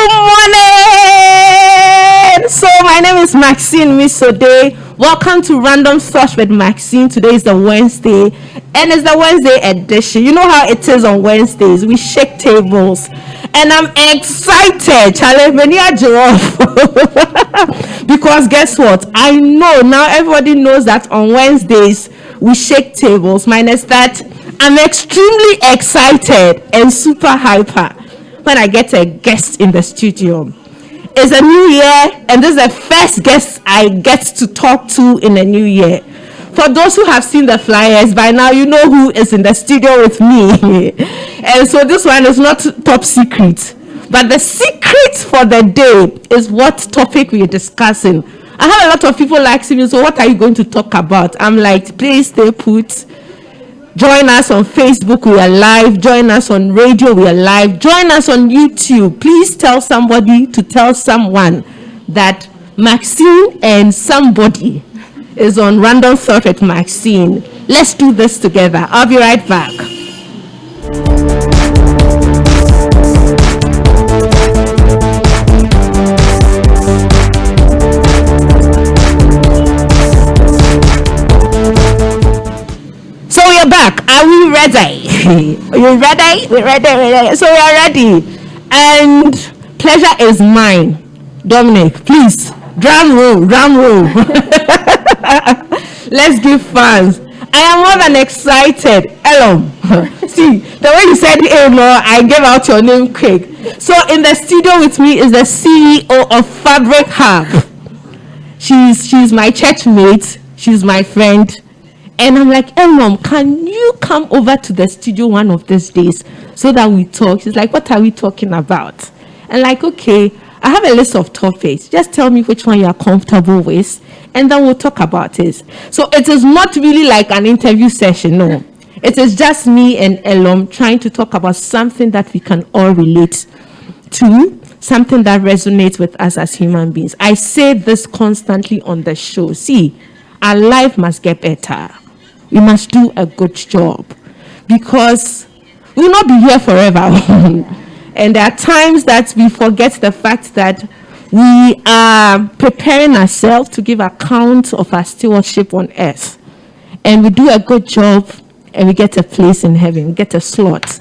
Good morning. So my name is Maxine Misode. Welcome to Random Thoughts with Maxine. Today is the Wednesday, and it's the Wednesday edition. You know how it is on Wednesdays. We shake tables, and I'm excited. Because guess what? I know now everybody knows that on Wednesdays we shake tables. Minus that, I'm extremely excited and super hyper when I get a guest in the studio. It's a new year, and this is the first guest I get to talk to in a new year. For those who have seen the flyers, by now you know who is in the studio with me. And so this one is not top secret. But the secret for the day is what topic we're discussing. I have a lot of people asking me, so what are you going to talk about? I'm like, please stay put. Join us on Facebook, we are live. Join us on radio, we are live. Join us on YouTube. Please tell somebody to tell someone that Maxine and somebody is on Random Thought with Maxine. Let's do this together. I'll be right back. Back. Are we ready? Are you ready? We're ready. So we are ready. And pleasure is mine. Dominic, please. Drum roll. Let's give fans. I am more than excited. Elom. See, the way you said, hey, no, I gave out your name quick. So in the studio with me is the CEO of Fabric Hub. She's my church mate. She's my friend. And I'm like, hey, Mom, can you come over to the studio one of these days so that we talk? She's like, what are we talking about? And like, okay, I have a list of topics. Just tell me which one you are comfortable with, and then we'll talk about it. So it is not really like an interview session, no. It is just me and Elom trying to talk about something that we can all relate to, something that resonates with us as human beings. I say this constantly on the show. See, our life must get better. We must do a good job because we will not be here forever. And there are times that we forget the fact that we are preparing ourselves to give account of our stewardship on earth. And we do a good job and we get a place in heaven, we get a slot.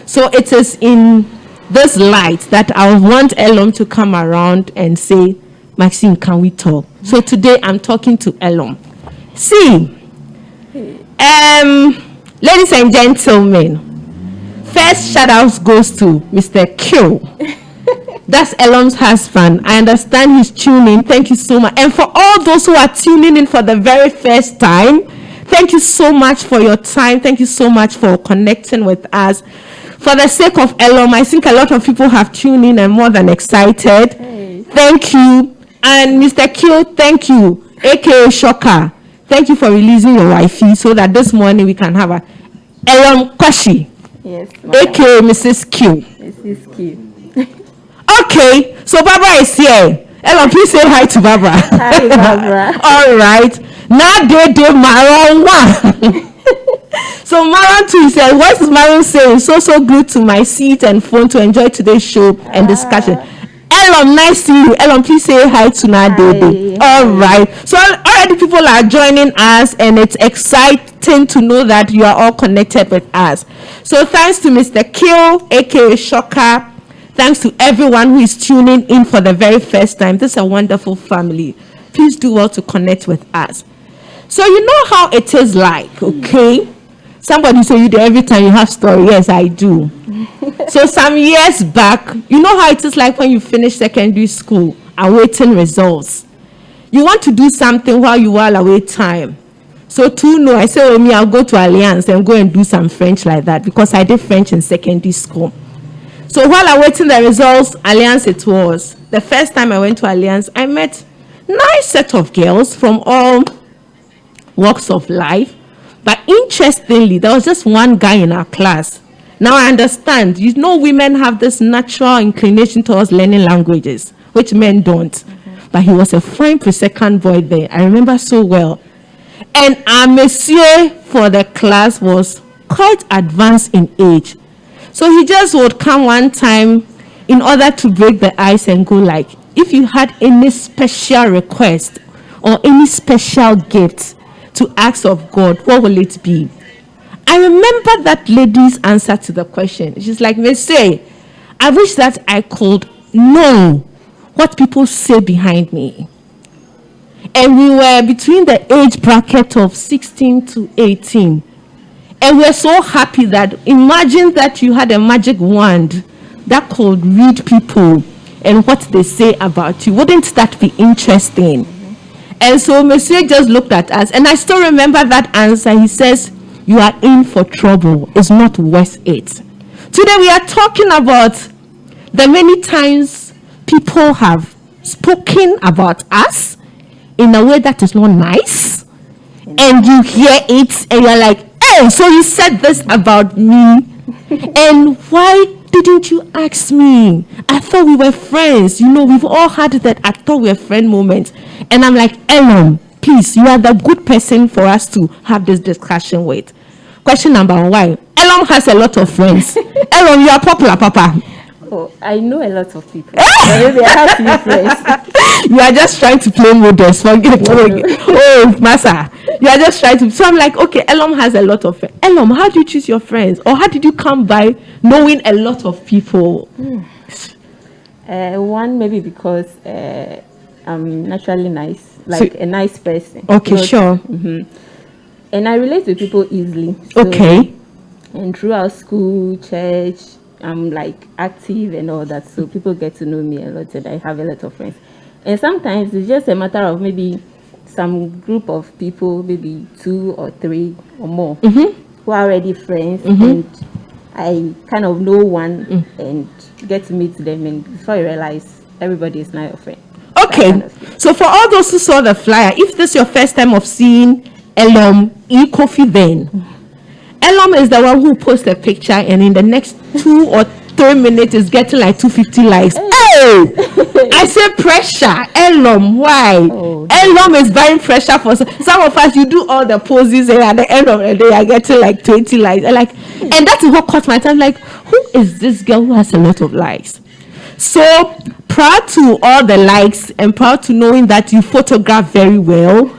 So it is in this light that I want Elom to come around and say, Maxine, can we talk? So today I'm talking to Elom. See, ladies and gentlemen, first shout out goes to Mr. Q. That's Elom's husband. I understand he's tuning. Thank you so much. And for all those who are tuning in for the very first time, thank you so much for your time. Thank you so much for connecting with us. For the sake of Elom, I think a lot of people have tuned in and more than excited. Hey. Thank you. And Mr. Q, thank you. AKA Shocker. Thank you for releasing your wifey so that this morning we can have a Elom Kwashi. Yes. AKA Mrs. Q. Mrs. Q. Okay, so Barbara is here. Elom, please say hi to Barbara. Hi, Barbara. All right. Now they Maron 1. So Maron 2 said, what is Maron saying? So glued to my seat and phone to enjoy today's show and discussion. Elom, nice to you. Elom, please say hi to Nadede. All right. So already people are joining us, and it's exciting to know that you are all connected with us. So thanks to Mr. Q, aka Shocker. Thanks to everyone who is tuning in for the very first time. This is a wonderful family. Please do well to connect with us. So you know how it is like, okay? Somebody say you do every time you have story. Yes, I do. So some years back, you know how it is like when you finish secondary school, awaiting results. You want to do something while you are away time. So I say, oh, me, I'll go to Alliance and go and do some French like that because I did French in secondary school. So while awaiting the results, Alliance it was. The first time I went to Alliance, I met a nice set of girls from all walks of life. But interestingly, there was just one guy in our class. Now I understand, you know, women have this natural inclination towards learning languages, which men don't. Mm-hmm. But he was a fine pre-second boy there. I remember so well. And our monsieur for the class was quite advanced in age. So he just would come one time in order to break the ice and go like, if you had any special request or any special gift to ask of God, what will it be? I remember that lady's answer to the question. She's like, Monsieur, I wish that I could know what people say behind me. And we were between the age bracket of 16 to 18. And we're so happy that imagine that you had a magic wand that could read people and what they say about you. Wouldn't that be interesting? And so Monsieur just looked at us, and I still remember that answer. He says, you are in for trouble. It's not worth it. Today we are talking about the many times people have spoken about us in a way that is not nice, and you hear it and you're like, oh, so you said this about me, and why didn't you ask me? I thought we were friends. We've all had that I thought we were friend moment. And I'm like, Elon, please, you are the good person for us to have this discussion with. Question number one, why? Elon has a lot of friends. Elon, you are popular, Papa. Oh, I know a lot of people. Maybe I have few friends. You are just trying to play models. Forget. Oh, Massa. You are just trying to. So I'm like, okay, Elon has a lot of friends. Elon, how do you choose your friends? Or how did you come by knowing a lot of people? One, maybe because I'm naturally nice, like a nice person. Okay, sure. And I relate to people easily. So, okay. And throughout school, church, I'm like active and all that. So people get to know me a lot, and I have a lot of friends. And sometimes it's just a matter of maybe some group of people, maybe 2 or 3 or more, who are already friends, and I kind of know one and get to meet them, and before you realize, everybody is now your friend. Okay, kind of so for all those who saw the flyer, if this is your first time of seeing Elom e-coffee, then Elom is the one who posts a picture, and in the next 2 or 3 minutes is getting like 250 likes. Oh, I say pressure. Elom, why? Elom is buying pressure for some of us. You do all the poses, and at the end of the day, I getting like 20 likes. And that is what caught my attention. Like, who is this girl who has a lot of likes? So proud to all the likes, and proud to knowing that you photograph very well.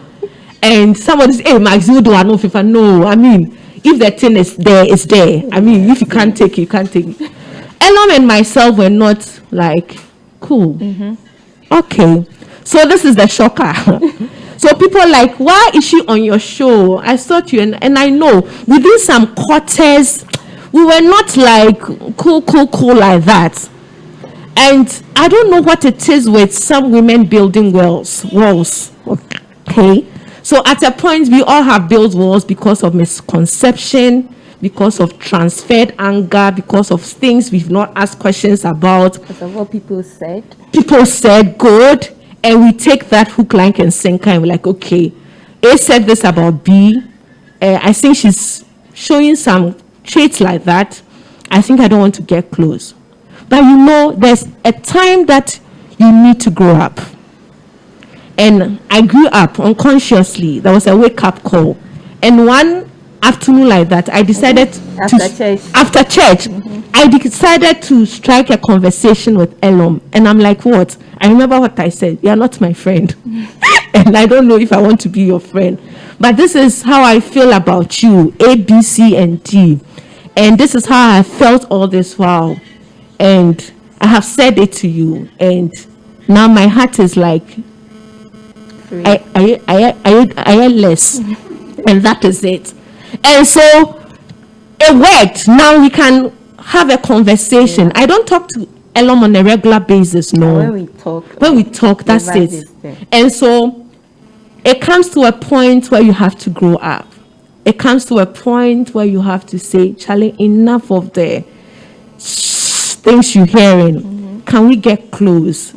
And somebody says, hey, Maxine, do I know if I know? I mean, if the thing is there, it's there. I mean, if you can't take it, you can't take it. Elom and myself were not like, cool. Okay. So this is the shocker. So people are like, why is she on your show? I thought you, and I know within some quarters, we were not like cool like that. And I don't know what it is with some women building walls. Okay. So at a point, we all have built walls because of misconception, because of transferred anger, because of things we've not asked questions about. Because of what people said. People said good, and we take that hook, line, and sinker, and we're like, okay, A said this about B. I think she's showing some traits like that. I think I don't want to get close. But there's a time that you need to grow up. And I grew up unconsciously. There was a wake-up call. And one afternoon like that, I decided after church, I decided to strike a conversation with Elom. And I'm like, what? I remember what I said. You're not my friend. And I don't know if I want to be your friend. But this is how I feel about you, A, B, C, and D. And this is how I felt all this while. And I have said it to you. And now my heart is like, I less. And that is it. And so it worked. Now we can have a conversation. Yeah. I don't talk to Elom on a regular basis, no. When we talk, that's it. And so it comes to a point where you have to grow up. It comes to a point where you have to say, Charlie, enough of the things you're hearing. Can we get close?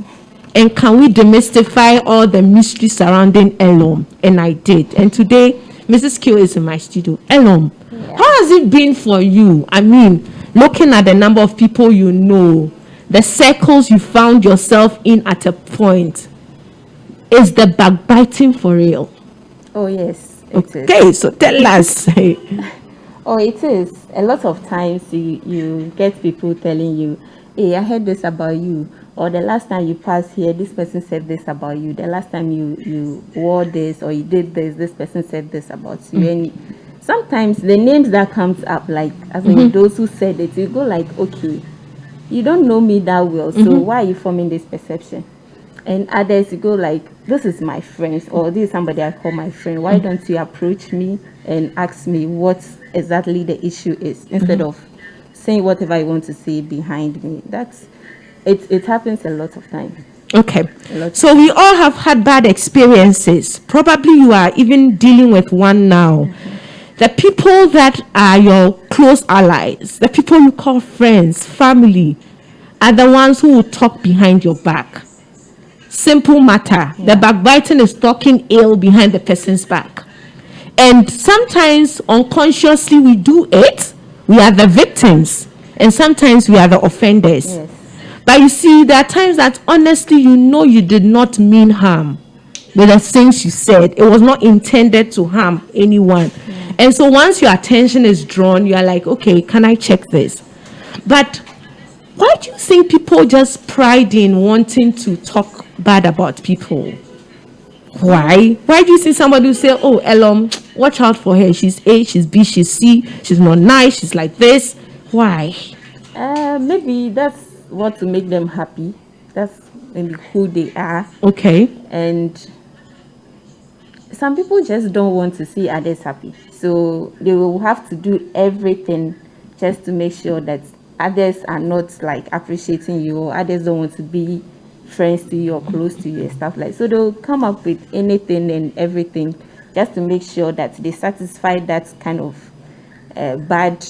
And can we demystify all the mystery surrounding Elom? And I did. And today, Mrs. Q is in my studio. Elom, how has it been for you? I mean, looking at the number of people you know, the circles you found yourself in at a point, is the backbiting for real? Oh, yes. Okay, so tell us. Oh, it is. A lot of times you get people telling you, hey, I heard this about you, or the last time you passed here, this person said this about you. The last time you wore this or you did this person said this about you. And sometimes the names that comes up, like as in those who said it, you go like, okay, you don't know me that well, so why are you forming this perception? And others, you go like, this is my friend, or this is somebody I call my friend. Why don't you approach me and ask me what exactly the issue is, instead of saying whatever you want to say behind me? That's it happens a lot of times. Okay. So we all have had bad experiences. Probably you are even dealing with one now. The people that are your close allies, the people you call friends, family, are the ones who will talk behind your back. Simple matter. The backbiting is talking ill behind the person's back. And sometimes unconsciously we do it. We are the victims. And sometimes we are the offenders. Yes. But you see, there are times that honestly you know you did not mean harm with the things you said. It was not intended to harm anyone. And so once your attention is drawn, you are like, okay, can I check this? But why do you think people just pride in wanting to talk bad about people? Why? Why do you see somebody who say, oh, Elom, watch out for her. She's A, she's B, she's C. She's not nice. She's like this. Why? Maybe that's what to make them happy. That's maybe who they are. Okay. And some people just don't want to see others happy, so they will have to do everything just to make sure that others are not like appreciating you, or others don't want to be friends to you or close to you and stuff like. So they'll come up with anything and everything just to make sure that they satisfy that kind of bad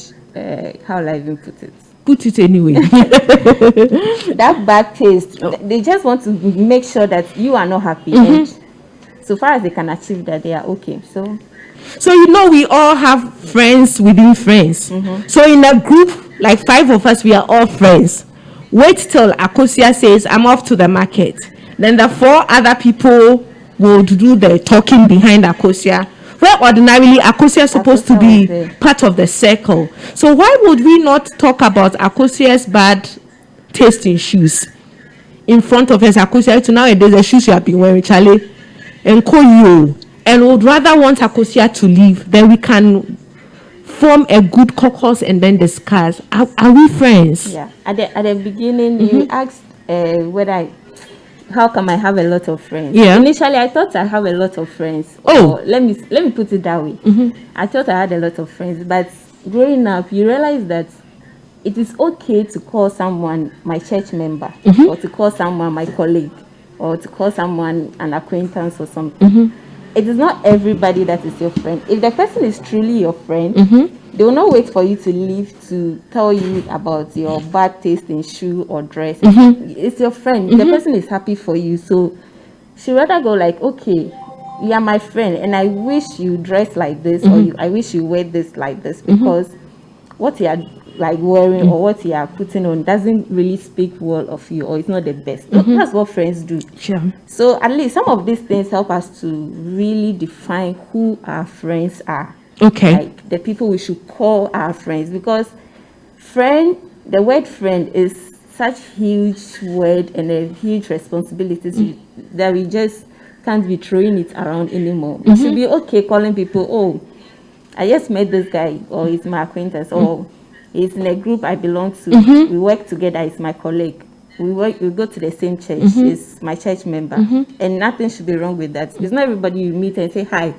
how will I even put it? Put it anyway. That bad taste. They just want to make sure that you are not happy. And so far as they can achieve that, they are okay. So you know, we all have friends within friends. So in a group, like 5 of us, we are all friends. Wait till Akosia says, I'm off to the market. Then the 4 other people will do the talking behind Akosia, where ordinarily Akosia is supposed to be part of the circle. So why would we not talk about Akosia's bad taste in shoes in front of us? Akosia, to nowadays, the shoes you have been wearing, Charlie, and call you, and would rather want Akosia to leave, then we can form a good caucus and then discuss. Are we friends? Yeah. At the beginning, you asked how come I have a lot of friends? Yeah. Initially, I thought I have a lot of friends. Oh. Or let me put it that way. I thought I had a lot of friends, but growing up, you realize that it is okay to call someone my church member, or to call someone my colleague, or to call someone an acquaintance or something. It is not everybody that is your friend. If the person is truly your friend, they will not wait for you to leave to tell you about your bad taste in shoe or dress. It's your friend. The person is happy for you, so she rather go like, okay, you are my friend, and I wish you dress like this, or I wish you wear this like this, because what you are like wearing or what you are putting on doesn't really speak well of you, or it's not the best. That's what friends do. Sure. So at least some of these things help us to really define who our friends are. Okay. Like the people we should call our friends, because the word friend is such huge word and a huge responsibility that we just can't be throwing it around anymore. We should be okay calling people, oh, I just met this guy, or he's my acquaintance, or he's in a group I belong to. We work together, he's my colleague. We go to the same church, he's my church member. And nothing should be wrong with that. It's not everybody you meet and say, hi,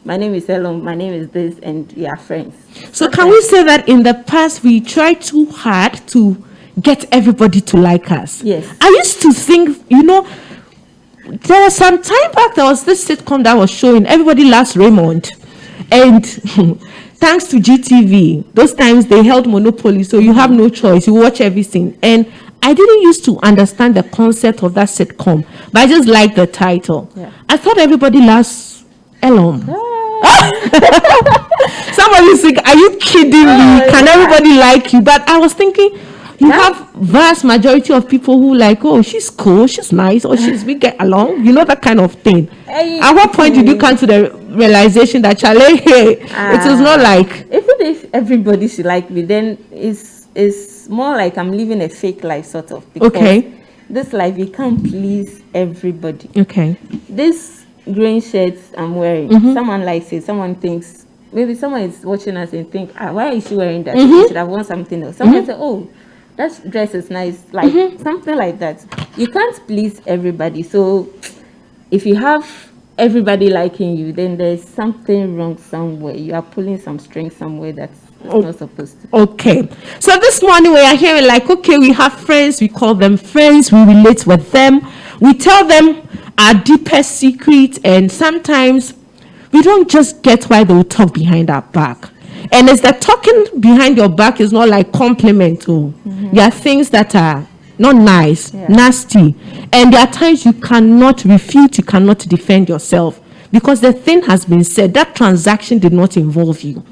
my name is Elon, my name is this, and we are friends. So can we say that in the past we tried too hard to get everybody to like us? Yes. I used to think, there was some time back, there was this sitcom that was showing Everybody Loves Raymond. And thanks to GTV, those times they held monopoly, so you have no choice. You watch everything. And I didn't used to understand the concept of that sitcom, but I just liked the title. Yeah. I thought Everybody Loves Elon. Somebody's like, are you kidding me? Can everybody like you? But I was thinking, you have vast majority of people who like, oh, she's cool, she's nice, or we get along, that kind of thing. At what point did you come to the realization that, Charlie, hey, it is not like, even if everybody should like me, then it's it's more like I'm living a fake life, sort of. Because this life, you can't please everybody. This green shirt I'm wearing, someone likes it, someone thinks, maybe someone is watching us and think, why is she wearing that? She should have worn something else. Someone say, oh, that dress is nice, like something like that. You can't please everybody. So if you have everybody liking you, then there's something wrong somewhere. You are pulling some string somewhere that's not supposed to. So this morning we are hearing like, we have friends, we call them friends, we relate with them, we tell them our deepest secret, and sometimes we don't just get why they will talk behind our back. And it's that talking behind your back is not like compliment. There are things that are not nice, nasty, and there are times you cannot refute, you cannot defend yourself because the thing has been said. That transaction did not involve you.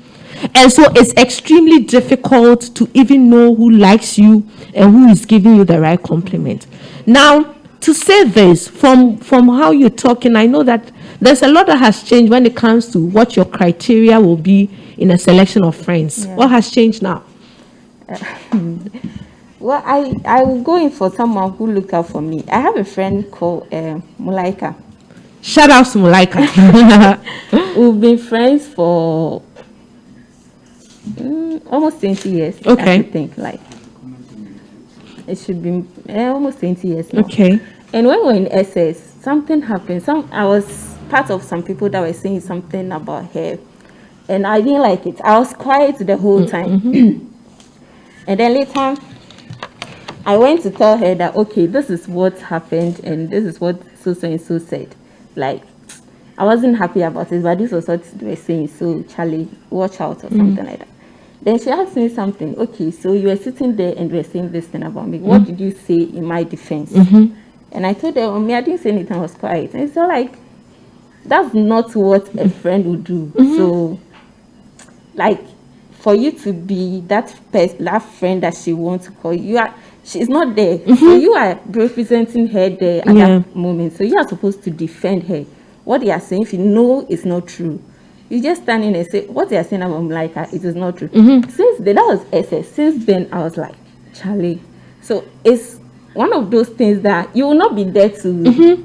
And so it's extremely difficult to even know who likes you and who is giving you the right compliment. Now, to say this, from how you're talking, I know that there's a lot that has changed when it comes to what your criteria will be in a selection of friends. What has changed now? Well, I will go in for someone who looked out for me. I have a friend called Mulaika. Shout out to Mulaika. We've been friends for almost 20 years. I think, like, it should be almost 20 years now. And when we were in SS, something happened. I was part of some people that were saying something about her, and I didn't like it. I was quiet the whole time. And then later, I went to tell her that, this is what happened, and this is what so and so said. Like, I wasn't happy about it, but this was what they were saying. So, Charlie, watch out, or something like that. Then she asked me something. So you were sitting there and you were saying this thing about me. What did you say in my defense? And I told her, I didn't say anything. I was quiet. And so, like, that's not what a friend would do. So, like, for you to be that friend that she wants to call you, she's not there. So you are representing her there at that moment. So you are supposed to defend her. What they are saying, if you know it's not true, you just stand in and say, what they are saying about Mulaika, it is not true. Since then, that was SS. Since then, I was like, Charlie. So it's one of those things that you will not be there to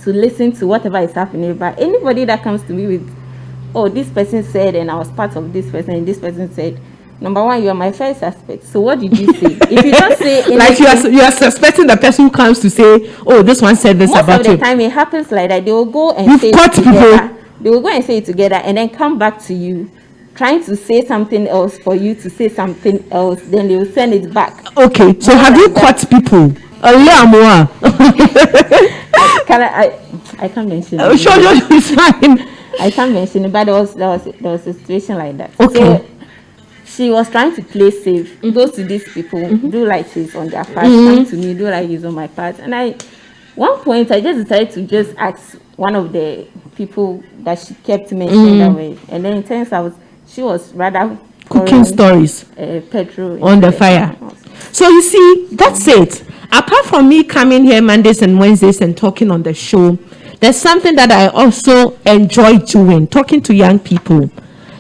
listen to whatever is happening. But anybody that comes to me with, this person said, and I was part of this person, and this person said, number one, you are my first suspect. So what did you say? If you don't say anything, like you are suspecting the person who comes to say, this one said this about you. Most of the time it happens like that. They will go and say it together. They will go and say it together and then come back to you, trying to say something else for you to say something else. Then they will send it back. So have you caught people? I can't mention it. Sure, it's fine. I can't mention it, but there was a situation like that. So she was trying to play safe, go to these people, do like this on their part, come to me, do like this on my part. And one point, I just decided to just ask one of the people that she kept mentioning that way. And then it turns out she was rather cooking stories, petrol on the fire. So you see, that's it. Apart from me coming here Mondays and Wednesdays and talking on the show, there's something that I also enjoy doing, talking to young people.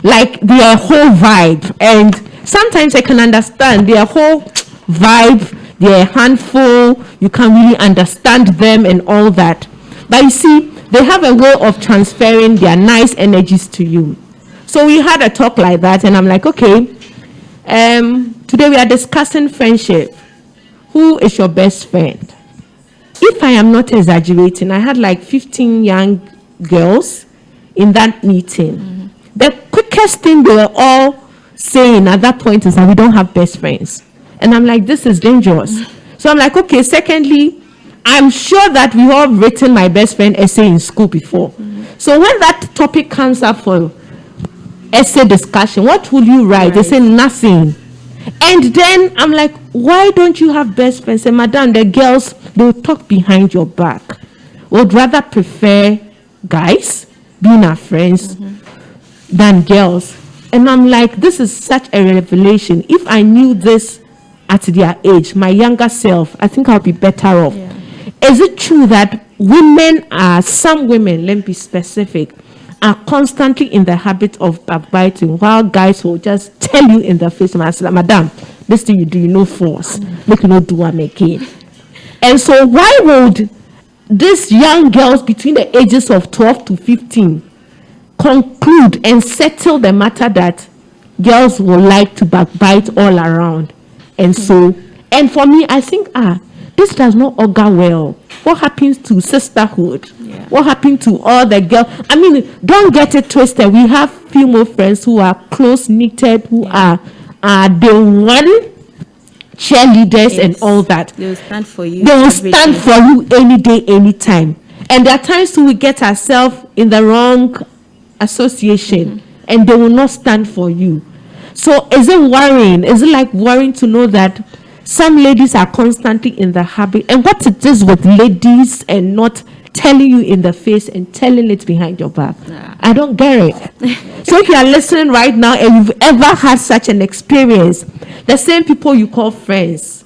Like their whole vibe. And sometimes I can understand their whole vibe, they're a handful, you can't really understand them and all that. But you see, they have a way of transferring their nice energies to you. So we had a talk like that, and I'm like, today we are discussing friendship. Who is your best friend? If I am not exaggerating, I had like 15 young girls in that meeting. The quickest thing they were all saying at that point is that we don't have best friends. And I'm like, this is dangerous. So I'm like, secondly, I'm sure that we all written my best friend essay in school before. So when that topic comes up for essay discussion, what will you write? They say nothing. And then I'm like, why don't you have best friends? Say, madam, the girls, they'll talk behind your back. Would rather prefer guys being our friends than girls. And I'm like, this is such a revelation. If I knew this at their age, my younger self, I think I'll be better off. Is it true that some women, let me be specific, are constantly in the habit of backbiting, while guys will just tell you in the face, madam, this thing you do, you know, force, make you not do one again. And so why would these young girls between the ages of 12 to 15 conclude and settle the matter that girls will like to backbite all around? And so, and for me, I think, this does not augur well. What happens to sisterhood? Yeah. What happened to all the girls? I mean, don't get it twisted. We have female friends who are close-knitted, who are the one cheerleaders and all that. They will stand for you. They will stand for you any day, anytime. And there are times too we get ourselves in the wrong association, and they will not stand for you. So is it worrying? Is it like worrying to know that some ladies are constantly in the habit, and what it is with ladies and not telling you in the face and telling it behind your back? I don't get it. So if you are listening right now and you've ever had such an experience, the same people you call friends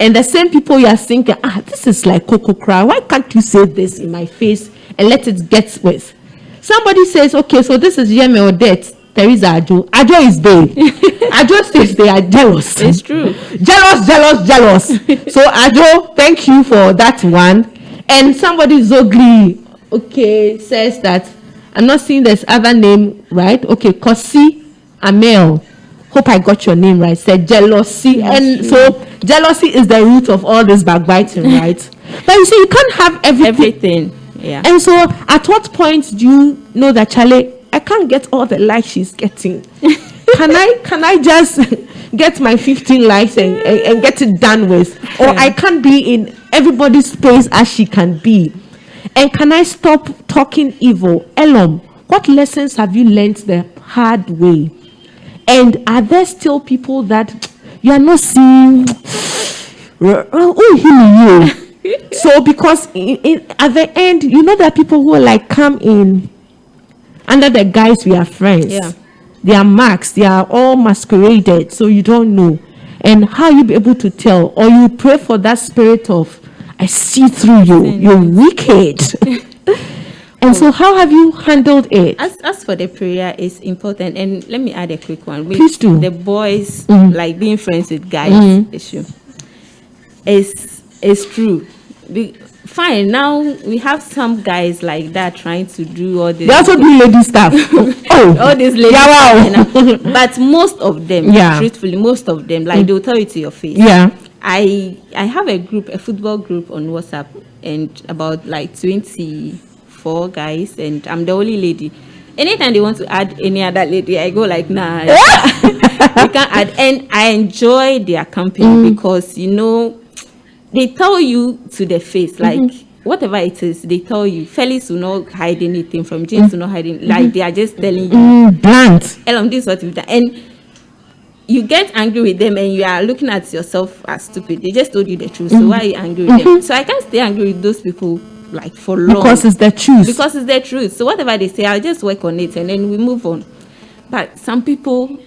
and the same people you are thinking, this is like Coco Cry, why can't you say this in my face and let it get with? Somebody says, okay, so this is Yeme or death. There is Ajo. Ajo is there. Ajo says they are jealous. It's true. Jealous. So Ajo, thank you for that one. And somebody Zogli, okay, says that I'm not seeing this other name, right? Okay, Kosi Amel. Hope I got your name right. Said jealousy. That's and true. So jealousy is the root of all this backbiting, right? But you see, you can't have everything. Yeah. And so at what point do you know that, Charlie, I can't get all the likes she's getting? Can I just get my 15 likes and get it done with? Or I can't be in everybody's space as she can be? And can I stop talking evil? Elom, what lessons have you learned the hard way? And are there still people that you are not seeing? So because at the end, you know, there are people who are like come in under the guise we are friends. Yeah. They are marks. They are all masqueraded. So you don't know. And how you be able to tell? Or you pray for that spirit of, I see through you. You're wicked. And so how have you handled it? As for the prayer, it's important. And let me add a quick one. Please do. The boys, like being friends with guys issue. It's true. Fine, now we have some guys like that trying to do all this. They also do lady stuff. All these ladies. Yeah, wow. But most of them, truthfully, most of them, like they'll tell it to your face. Yeah. I have a group, a football group on WhatsApp, and about like 24 guys, and I'm the only lady. Anytime they want to add any other lady, I go like, nah, we can't add. And I enjoy their company because, you know, they tell you to the face, like whatever it is, they tell you. Felix will not hide anything from James, will not hide anything. Like they are just telling you, blunt. Elon, this is what we've done. And you get angry with them and you are looking at yourself as stupid. They just told you the truth. So why are you angry with them? So I can't stay angry with those people like for long. Because it's the truth. Because it's the truth. So whatever they say, I'll just work on it and then we move on. But some people,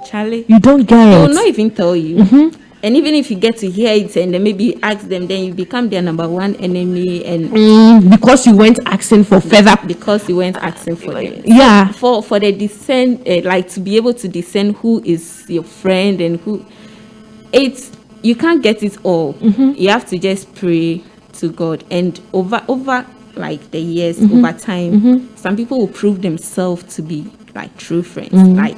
Charlie, you don't get they it. will not even tell you. And even if you get to hear it and then maybe ask them, then you become their number one enemy. And because you went asking for further. Because you went asking for them. Yeah. For the discern, like to be able to discern who is your friend and who, you can't get it all. You have to just pray to God. And over like the years, over time, some people will prove themselves to be like true friends. Like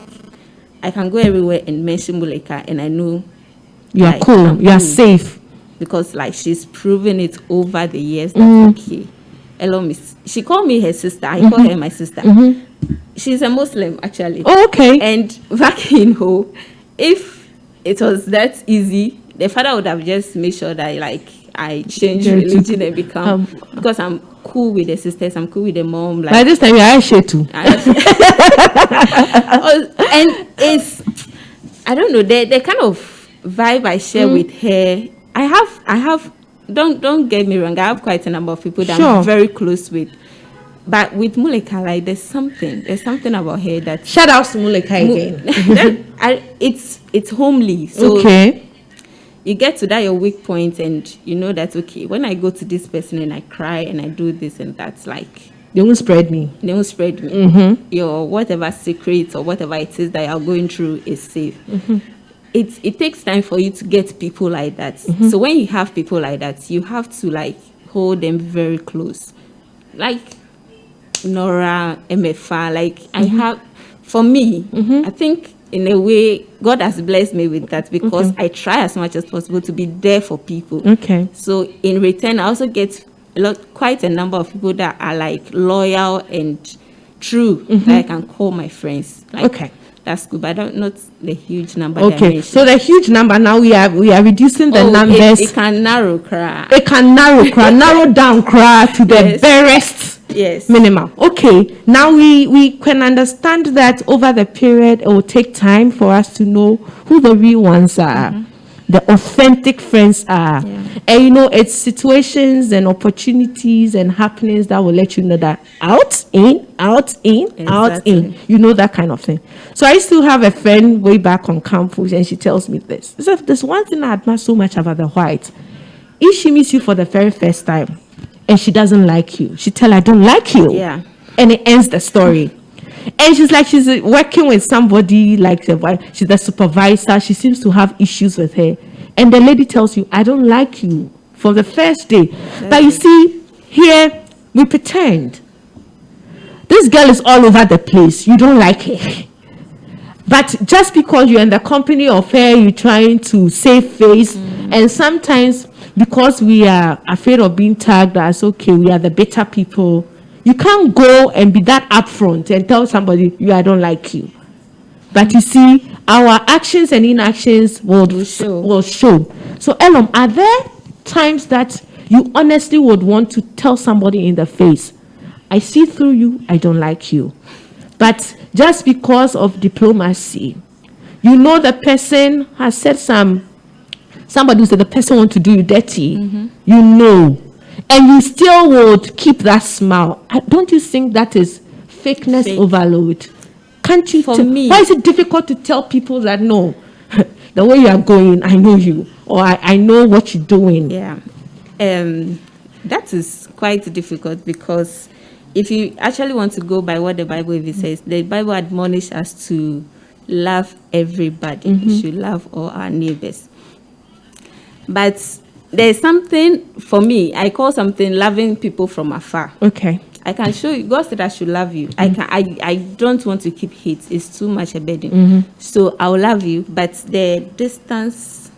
I can go everywhere and mention Muleka and I know you are like, cool. You are safe. Because like she's proven it over the years that okay. She called me her sister. I call her my sister. She's a Muslim actually. Oh, okay. And back in Ho, if it was that easy, the father would have just made sure that like I change religion and become because I'm cool with the sisters, I'm cool with the mom. Like by this time you are Aisha too. And it's I don't know, the kind of vibe I share with her. I have don't get me wrong, I have quite a number of people that I'm very close with. But with Muleka, like there's something about her that shout out to Muleka again. It's homely. So you get to that your weak point and you know that okay, when I go to this person and I cry and I do this and that's like they won't spread me. Your whatever secrets or whatever it is that you're going through is safe. it takes time for you to get people like that. So when you have people like that, you have to like hold them very close, like Nora, MFA. Like I have, for me, I think in a way God has blessed me with that, because I try as much as possible to be there for people. So in return, I also get quite a number of people that are like loyal and true, that I can call my friends. Like, that's good, but not the huge number. So the huge number, now we are reducing the numbers. It can narrow cry. It can narrow down cry to the barest minimum. Now we can understand that over the period it will take time for us to know who the real ones are. The authentic friends are. And it's situations and opportunities and happenings that will let you know that out in, that kind of thing. So I still have a friend way back on campus, and she tells me this. So there's one thing I admire so much about the white. If she meets you for the very first time and she doesn't like you, she tell her, I don't like you. And it ends the story. And she's working with somebody, like she's the supervisor. She seems to have issues with her. And the lady tells you, I don't like you for the first day. But you see, here we pretend. This girl is all over the place. You don't like her. But just because you're in the company of her, you're trying to save face. And sometimes because we are afraid of being tagged as, we are the better people, you can't go and be that upfront and tell somebody, I don't like you. But you see, our actions and inactions will show. So, Elom, are there times that you honestly would want to tell somebody in the face, I see through you, I don't like you. But just because of diplomacy, the person has said somebody who said the person wants to do you dirty, and you still would keep that smile. Don't you think that is fakeness overload? Can't you? Why is it difficult to tell people that no, the way you are going, I know you, or I know what you're doing? That is quite difficult, because if you actually want to go by what the Bible even says, the Bible admonishes us to love everybody. We should love all our neighbors. But there's something, for me, I call something loving people from afar. I can show you. God said I should love you. I don't want to keep hate. It's too much a burden. So I'll love you, but the distance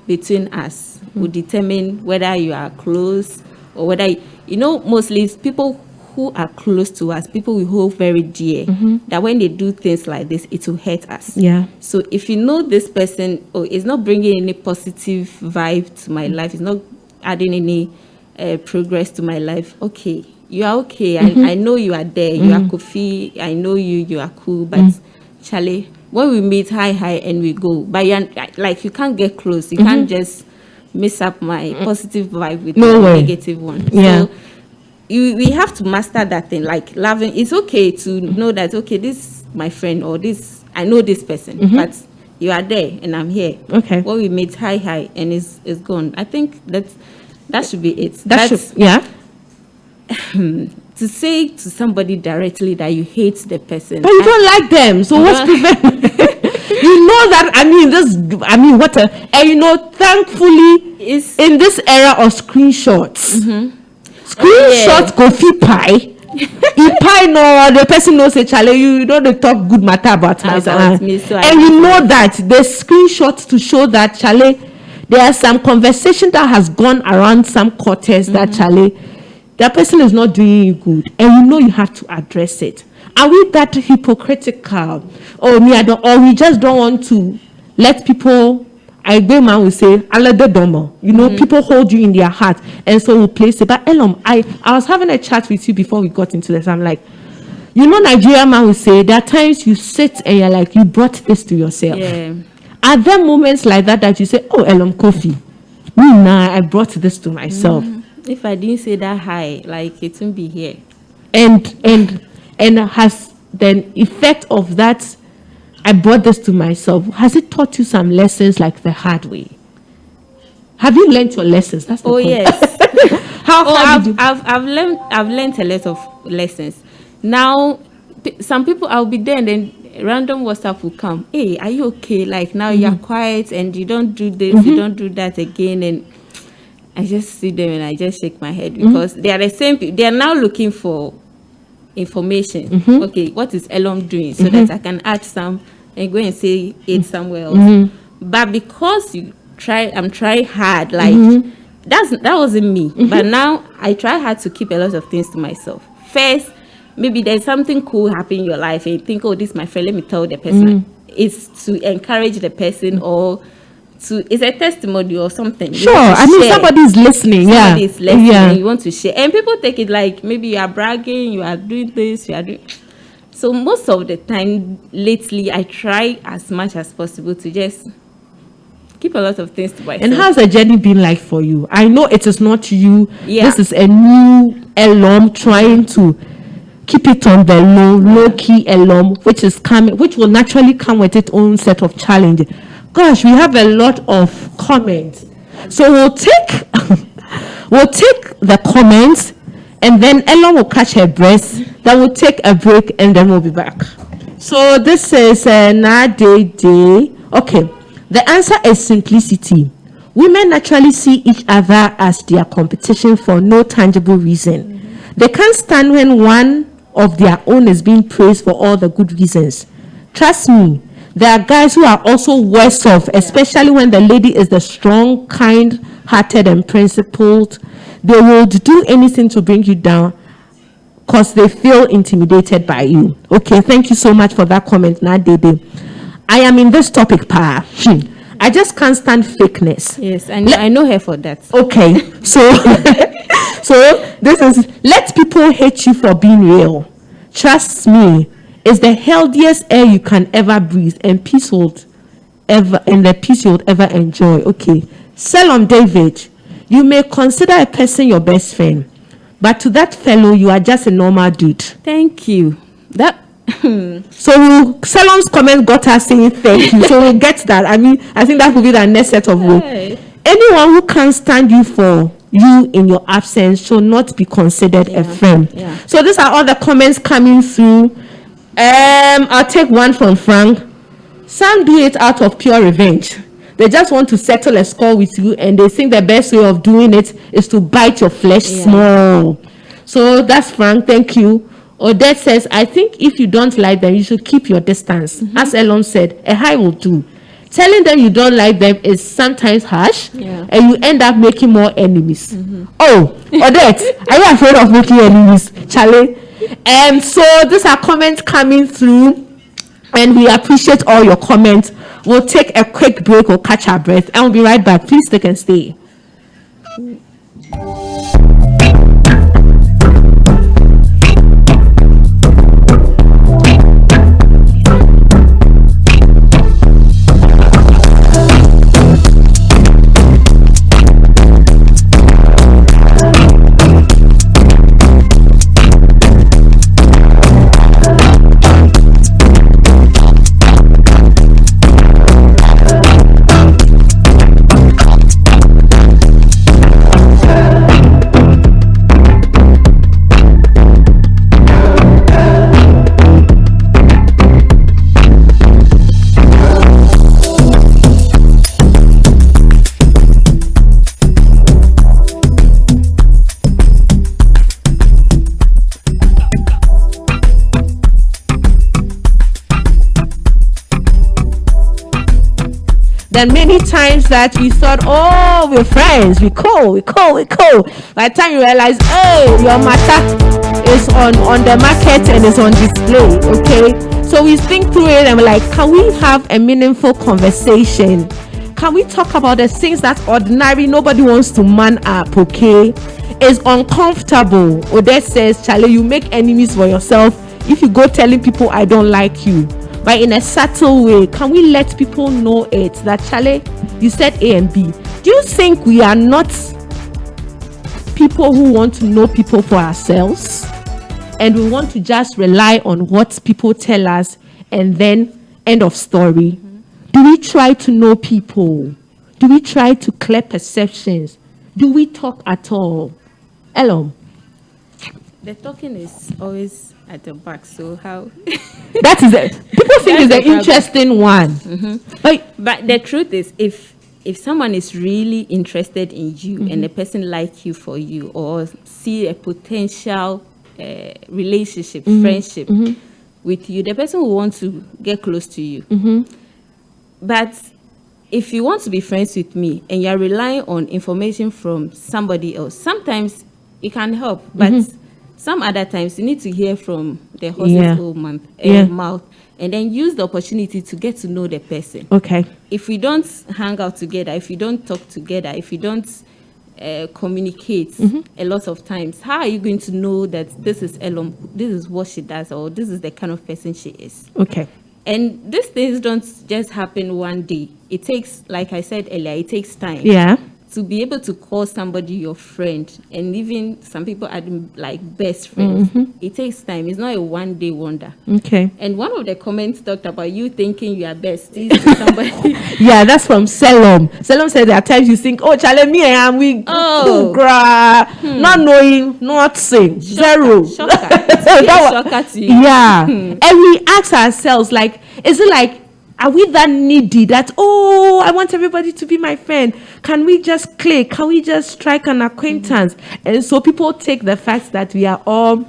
between us will determine whether you are close or whether mostly it's people who are close to us, people we hold very dear, that when they do things like this, it will hurt us. So if this person, is not bringing any positive vibe to my life, it's not adding any progress to my life, you are okay. I know you are there. You are Kofi. I know you are cool. But Charlie, when we meet, hi, and we go. But you can't get close. You can't just mess up my positive vibe with the negative one. So we have to master that thing. Like loving, it's okay to know that, this is my friend, or this, I know this person. But you are there and I'm here. When we meet, hi, and it's gone. I think that should be it. To say to somebody directly that you hate the person, but you don't like them, so what's preventing? That thankfully is in this era of screenshots. Screenshots go fit pie. If pie no, the person knows a Charlie, you they talk good matter about me, so and that the screenshots to show that Charlie, there are some conversation that has gone around some quarters that Charlie, that person is not doing you good, and you have to address it. Are we that hypocritical? Or we just don't want to let people, man will say, people hold you in their heart, and so we'll place it. But Elom, I was having a chat with you before we got into this. I'm like, Nigerian man will say, there are times you sit and you're like, you brought this to yourself. Are there moments like that you say, Elom Kofi, I brought this to myself? If I didn't say that high, it won't be here. And has the effect of that, I brought this to myself, has it taught you some lessons the hard way? Have you learned your lessons? That's the point. Yes. I've learned a lot of lessons. Now, some people, I'll be there and then random WhatsApp will come. Hey, are you okay? Like now you're quiet and you don't do this, you don't do that again. And I just see them and I just shake my head because they are the same people. They are now looking for information. Okay, what is Elom doing so that I can add some and go and say it somewhere else. But because I'm trying hard, like that wasn't me. But now I try hard to keep a lot of things to myself. First, maybe there's something cool happening in your life and you think, oh, this is my friend, let me tell the person. It's to encourage the person or it's a testimony or something. Sure, I mean somebody is listening. Somebody is listening and you want to share. And people take it like maybe you are bragging, you are doing this, you are doing. So most of the time lately, I try as much as possible to just keep a lot of things to myself. And how's the journey been like for you? I know it is not you. Yeah. This is a new alum trying to keep it on the low key alum, which is coming, which will naturally come with its own set of challenges. Gosh, we have a lot of comments. So we'll take the comments and then Ella will catch her breath. Then we'll take a break and then we'll be back. So this is Day. Okay. The answer is simplicity. Women naturally see each other as their competition for no tangible reason. They can't stand when one of their own is being praised for all the good reasons. Trust me, there are guys who are also worse off, especially when the lady is the strong, kind-hearted, and principled. They will do anything to bring you down because they feel intimidated by you. Okay, thank you so much for that comment, Nadede. I am in this topic, Pa. I just can't stand fakeness. Yes, and I know her for that. Okay, so this is, let people hate you for being real. Trust me, it's the healthiest air you can ever breathe and the peace you'll ever enjoy. Okay, Salom David, you may consider a person your best friend, but to that fellow, you are just a normal dude. Thank you. So Salom's comment got us saying thank you. So we'll get that. I mean, I think that will be the next set of rules. Anyone who can't stand you for you in your absence should not be considered a friend. Yeah. So these are all the comments coming through. I'll take one from Frank. Some do it out of pure revenge. They just want to settle a score with you and they think the best way of doing it is to bite your flesh small. So that's Frank. Thank you. Odette says, I think if you don't like them, you should keep your distance. As Elon said, a hi will do. Telling them you don't like them is sometimes harsh, and you end up making more enemies. Oh, Odette, are you afraid of making enemies, Charlie? So these are comments coming through, and we appreciate all your comments. We'll take a quick break, we'll catch our breath, and we'll be right back. Please stick and stay. Then many times that we thought, oh, we're friends, we cool. By the time you realize, oh, your matter is on the market and is on display, okay? So we think through it and we're like, can we have a meaningful conversation? Can we talk about the things that ordinary nobody wants to man up, okay? It's uncomfortable. Odette says, Charlie, you make enemies for yourself if you go telling people I don't like you. But in a subtle way, can we let people know it? That, Charlie, you said A and B. Do you think we are not people who want to know people for ourselves? And we want to just rely on what people tell us and then end of story? Do we try to know people? Do we try to clear perceptions? Do we talk at all? Elom? The talking is always at the back. So how? That is it. People think it's an interesting one. Mm-hmm. But the truth is, if someone is really interested in you and the person like you for you, or see a potential relationship, friendship with you, the person will want to get close to you. But if you want to be friends with me and you're relying on information from somebody else, sometimes it can help, but some other times you need to hear from the horse's own mouth, and then use the opportunity to get to know the person. Okay. If we don't hang out together, if we don't talk together, if we don't communicate a lot of times, how are you going to know that this is Elom, this is what she does, or this is the kind of person she is? Okay. And these things don't just happen one day. It takes, like I said earlier, it takes time. Yeah. To be able to call somebody your friend, and even some people are like best friends, it takes time. It's not a one-day wonder. Okay. And one of the comments talked about you thinking you are besties with somebody. Yeah, that's from Selom. Selom said there are times you think, oh, Charlie, me and am we not knowing, not saying, zero. Shocker to you. Yeah. And we ask ourselves, like, is it like, are we that needy that, oh, I want everybody to be my friend? Can we just click? Can we just strike an acquaintance? And so people take the fact that we are all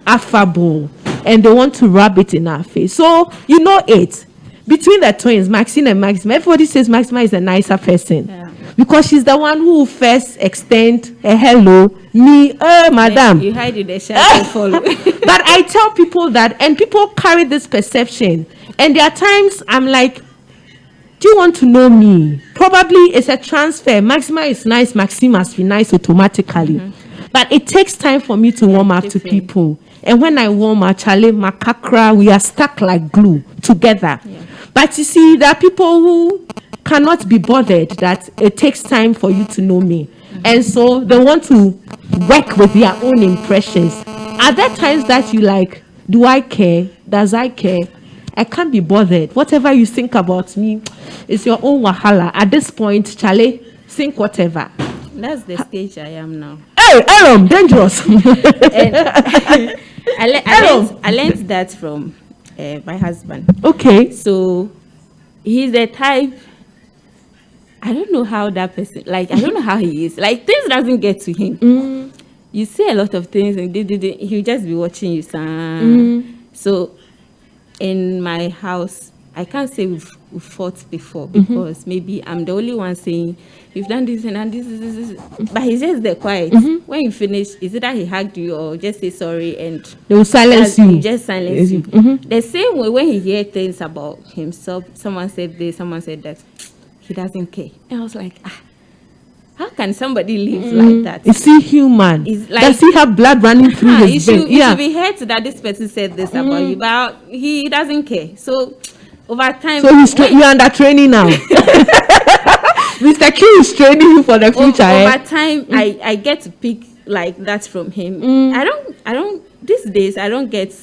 affable and they want to rub it in our face. So, you know it. Between the twins, Maxine and Maxima, everybody says Maxima is a nicer person. Yeah. Because she's the one who first extend a hello. Me, madam. You hide in the shadow follow. But I tell people that, and people carry this perception. And there are times I'm like, do you want to know me? Probably it's a transfer. Maxima is nice, Maxine must be nice automatically. But it takes time for me to warm up to people. And when I warm up, Charlie, Makakra, we are stuck like glue together. Yeah. But you see, there are people who cannot be bothered that it takes time for you to know me. And so they want to work with their own impressions. Are there times that you like, do I care? Does I care? I can't be bothered. Whatever you think about me, it's your own wahala. At this point, Charlie, think whatever. That's the stage I am now. Hey, Aaron, dangerous. I learned that from my husband. Okay. So he's the type, I don't know how that person, like, I don't know how he is. Like, things doesn't get to him. You say a lot of things and he'll just be watching you. So in my house, I can't say we've fought before because maybe I'm the only one saying, you've done this and this. But he's just there quiet. When you finish, is it that he hugged you or just say sorry and they will silence you? He just silence you. The same way when he hears things about himself, someone said this, someone said that, he doesn't care. And I was like, how can somebody live like that? Is he human? Like, does he have blood running through his veins? You should be hurt that this person said this about you, but he doesn't care. So over time, so you're under training now. Mr. Q is training you for the future. Over time, I get to pick like that from him. I don't. These days, I don't get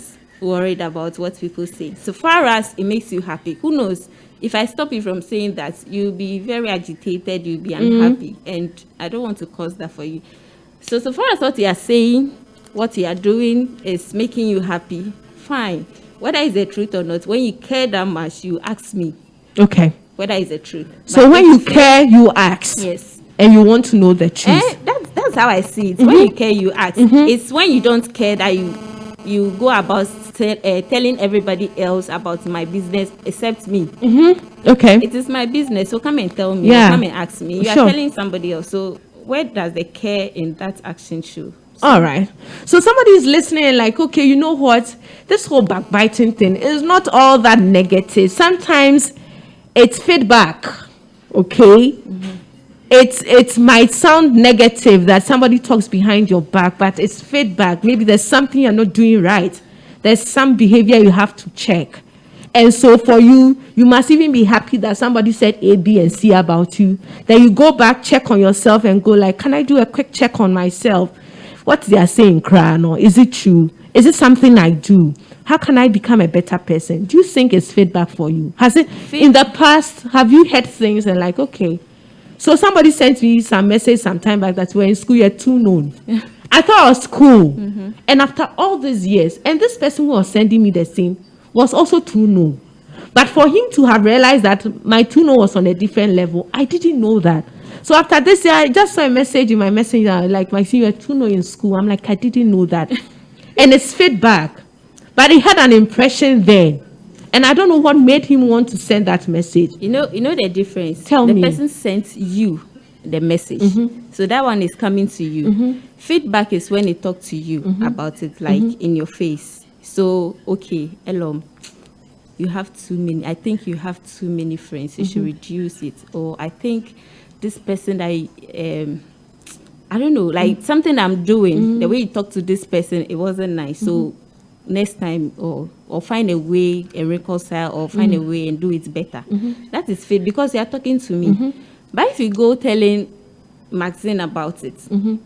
worried about what people say. So far as it makes you happy, who knows? If I stop you from saying that, you'll be very agitated, you'll be unhappy, and I don't want to cause that for you. So far as what you are saying, what you are doing is making you happy, fine. Whether it's the truth or not, when you care that much, you ask me. Okay. Whether it's the truth. So but when you care, you ask. Yes. And you want to know the truth. That's how I see it. When you care, you ask. It's when you don't care that you go about telling everybody else about my business except me. Okay. It is my business, so come and tell me. Yeah. Come and ask me. You are telling somebody else. So where does the care in that action show? All right. So somebody is listening and like, okay, you know what? This whole backbiting thing is not all that negative. Sometimes it's feedback. Okay. It might sound negative that somebody talks behind your back, but it's feedback. Maybe there's something you're not doing right. There's some behavior you have to check. And so for you, you must even be happy that somebody said A, B, and C about you. Then you go back, check on yourself and go like, can I do a quick check on myself? What they are saying, Krano, is it true? Is it something I do? How can I become a better person? Do you think it's feedback for you? Has it, in the past, have you heard things and like, okay. So somebody sent me some message sometime back that we're in school, you're too known. I thought I was cool. And after all these years, and this person who was sending me the same was also too no. But for him to have realized that my too no was on a different level, I didn't know that. So after this year, I just saw a message in my messenger, like, Maxine, you're too no in school. I'm like, I didn't know that. And it's feedback. But he had an impression then. And I don't know what made him want to send that message. You know the difference? Tell me. The person sent you the message. So that one is coming to you. Feedback is when they talk to you about it, like in your face. So, okay, Elom, you have too many. I think you have too many friends. You should reduce it. Or I think this person, I don't know, like something I'm doing, the way you talk to this person, it wasn't nice. So next time, or find a way and reconcile, or find a way and do it better. That is fit, because you are talking to me. But if you go telling Maxine about it,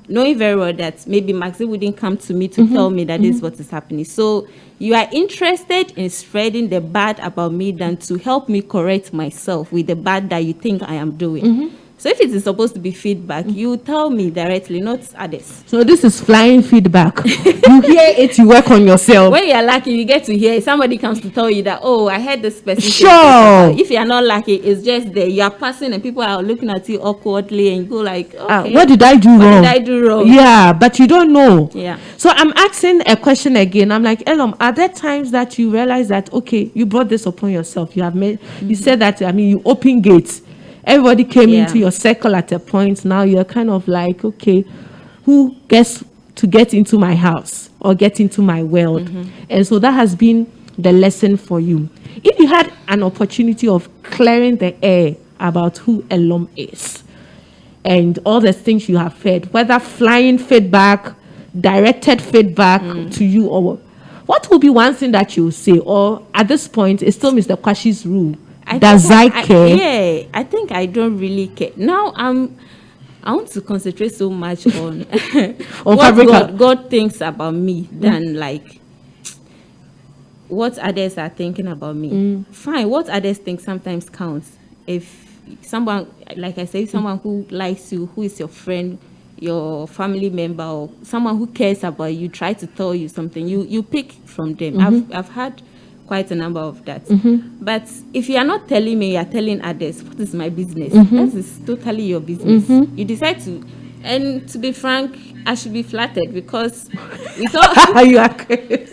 knowing very well that maybe Maxine wouldn't come to me to tell me that this is what is happening. So you are interested in spreading the bad about me than to help me correct myself with the bad that you think I am doing. So if it is supposed to be feedback, you tell me directly, not others. So this is flying feedback. You hear it, you work on yourself. When you are lucky, you get to hear it. Somebody comes to tell you that, oh, I heard this person. Sure. If you are not lucky, it's just there. You are passing and people are looking at you awkwardly and you go like, okay. What did I do wrong? What did I do wrong? Yeah, but you don't know. Yeah. So I'm asking a question again. I'm like, Elom, are there times that you realize that, okay, you brought this upon yourself? You have made, you said that, you open gates. Everybody came into your circle at a point. Now you're kind of like, okay, who gets to get into my house or get into my world? And so that has been the lesson for you. If you had an opportunity of clearing the air about who Elom is and all the things you have heard, whether flying feedback, directed feedback to you, or what will be one thing that you say? Or at this point, it's still Mr. Kwashi's rule. Does I care? Yeah, I think I don't really care. Now I want to concentrate so much on what God thinks about me than like what others are thinking about me. Fine, what others think sometimes counts. If someone, like I say, someone who likes you, who is your friend, your family member, or someone who cares about you, try to tell you something, you pick from them. I've had quite a number of that. But if you are not telling me, you are telling others, what is my business? That is totally your business. You decide to, and to be frank, I should be flattered, because with all,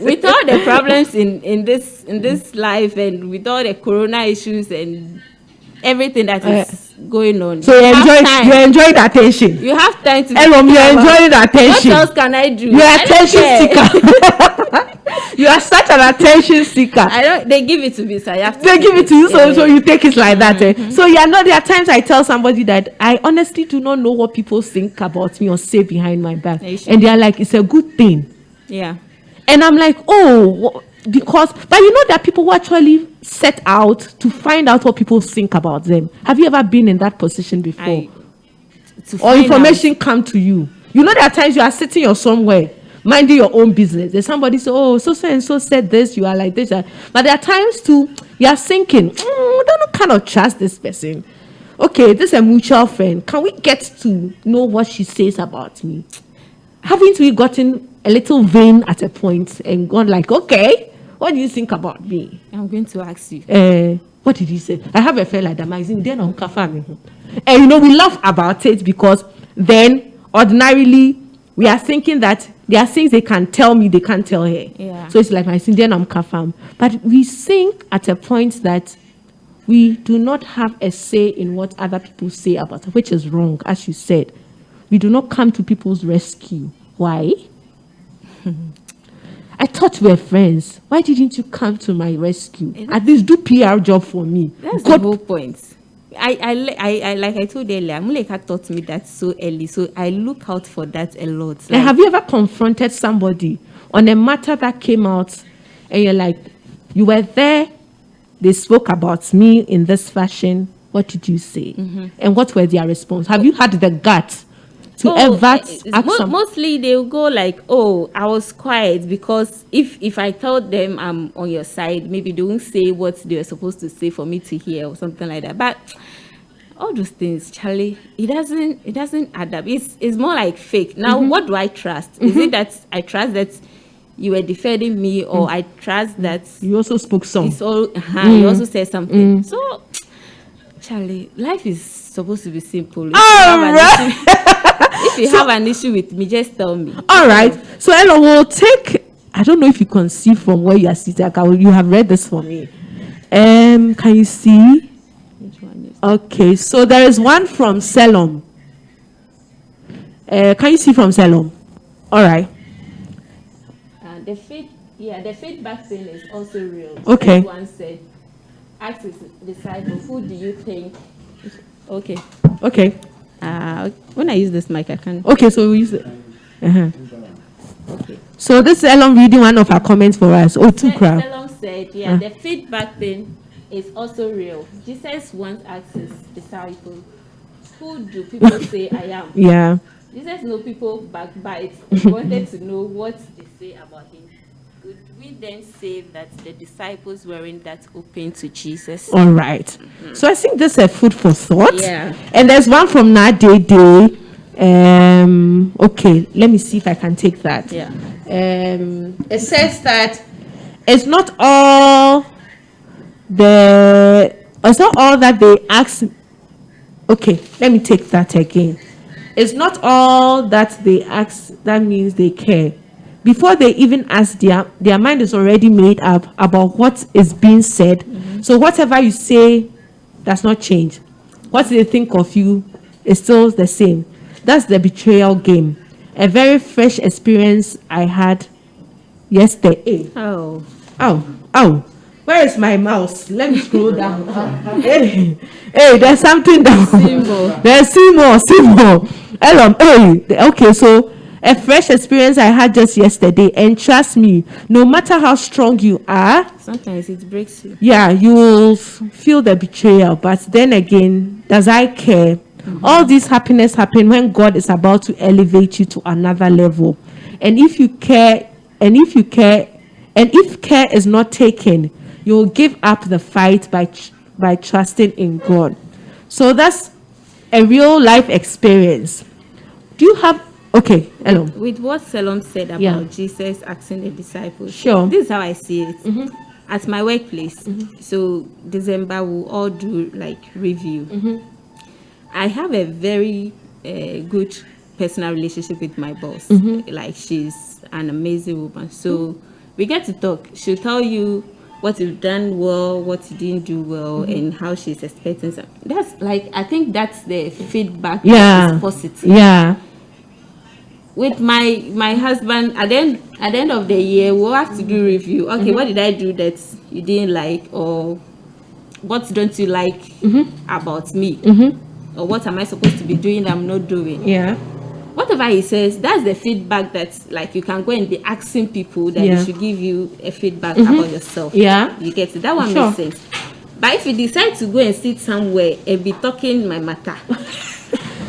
with all the problems in this life, and with all the corona issues and everything that is going on, so you enjoy the attention. You have time to Elom, you're enjoying the attention. What else can I do? You're attention seeker. You are such an attention seeker. They give it to me, so I have to. They give it to you, so you take it like that. So there are times I tell somebody that I honestly do not know what people think about me or say behind my back, and they are like, it's a good thing. Yeah. And I'm like, oh, because, but you know, there are people who actually set out to find out what people think about them. Have you ever been in that position before? Or information come to you? You know, there are times you are sitting or somewhere, minding your own business. There's somebody say, oh, so and so said this, you are like this. But there are times too, you are thinking, I don't kind of trust this person. Okay, this is a mutual friend. Can we get to know what she says about me? Haven't we gotten a little vain at a point and gone like, okay, what do you think about me? I'm going to ask you. What did he say? I have a friend like that, Maxine, then on cafe. And we laugh about it, because then ordinarily we are thinking that there are things they can tell me, they can't tell her. Yeah. So it's like Maxine, then I'm cafe. But we think at a point that we do not have a say in what other people say about us, which is wrong, as you said. We do not come to people's rescue. Why? I thought we were friends. Why didn't you come to my rescue? At least do PR job for me. That's the whole point. I like I told you earlier, Muleka taught me that so early, so I look out for that a lot. Like, have you ever confronted somebody on a matter that came out, and you're like, you were there, they spoke about me in this fashion, what did you say? And what were their response? Have you had the guts to ever ask mostly they'll go like, oh, I was quiet because if I told them I'm on your side, maybe they won't say what they were supposed to say for me to hear or something like that. But all those things, Charlie, it doesn't add up. It's more like fake. Now, what do I trust? Is it that I trust that you were defending me, or I trust that You also spoke some. it's all you also said something. So, Charlie, life is supposed to be simple. If you have an issue with me, just tell me. All right. So Ella will take. I don't know if you can see from where you are sitting. You have read this for me. Can you see? Which one is Okay. So there is one from Salem. Can you see from Salem? All right. the feedback thing is also real. Okay. One said, ask his disciples, who do you think? Okay. Okay. When I use this mic, I can. Okay. So we use it. Okay. So this is Ellen reading one of our comments for us. Oh, too crowd. Elon said, the feedback thing is also real. Jesus once asked his disciples, who do people say I am? Yeah. Jesus knows people backbite. He wanted to know what they say about him. Could we then say that the disciples weren't that open to Jesus? All right. So I think this is a food for thought. Yeah. And there's one from Nadede. Okay, let me see if I can take that. Yeah. It says that it's not all that they ask. Okay, let me take that again. It's not all that they ask that means they care. Before they even ask, their mind is already made up about what is being said. So whatever you say does not change. What they think of you is still the same. That's the betrayal game. A very fresh experience I had yesterday. Oh. Where is my mouse? Let me scroll down. Hey, there's something down. There's Seymour. Okay, so a fresh experience I had just yesterday, and trust me, no matter how strong you are, sometimes it breaks you. Yeah, you will feel the betrayal, but then again, does I care? All this happiness happen when God is about to elevate you to another level. And if care is not taken, you will give up the fight by trusting in God. So that's a real life experience. Do you have hello? With what Salom said about Jesus asking the disciples, sure. This is how I see it. At my workplace, so December we'll all do like review. I have a very good personal relationship with my boss. Like, she's an amazing woman. So we get to talk. She'll tell you what you've done well, what you didn't do well, and how she's expecting something. That's like, I think that's the feedback that is positive. Yeah. With my husband, at the end of the year, we'll have to do review. Okay, what did I do that you didn't like, or what don't you like about me? Or what am I supposed to be doing that I'm not doing? Yeah. Whatever he says, that's the feedback that, like, you can go and be asking people that they should give you a feedback about yourself. Yeah. You get it? That one makes sense. But if you decide to go and sit somewhere and be talking my matter,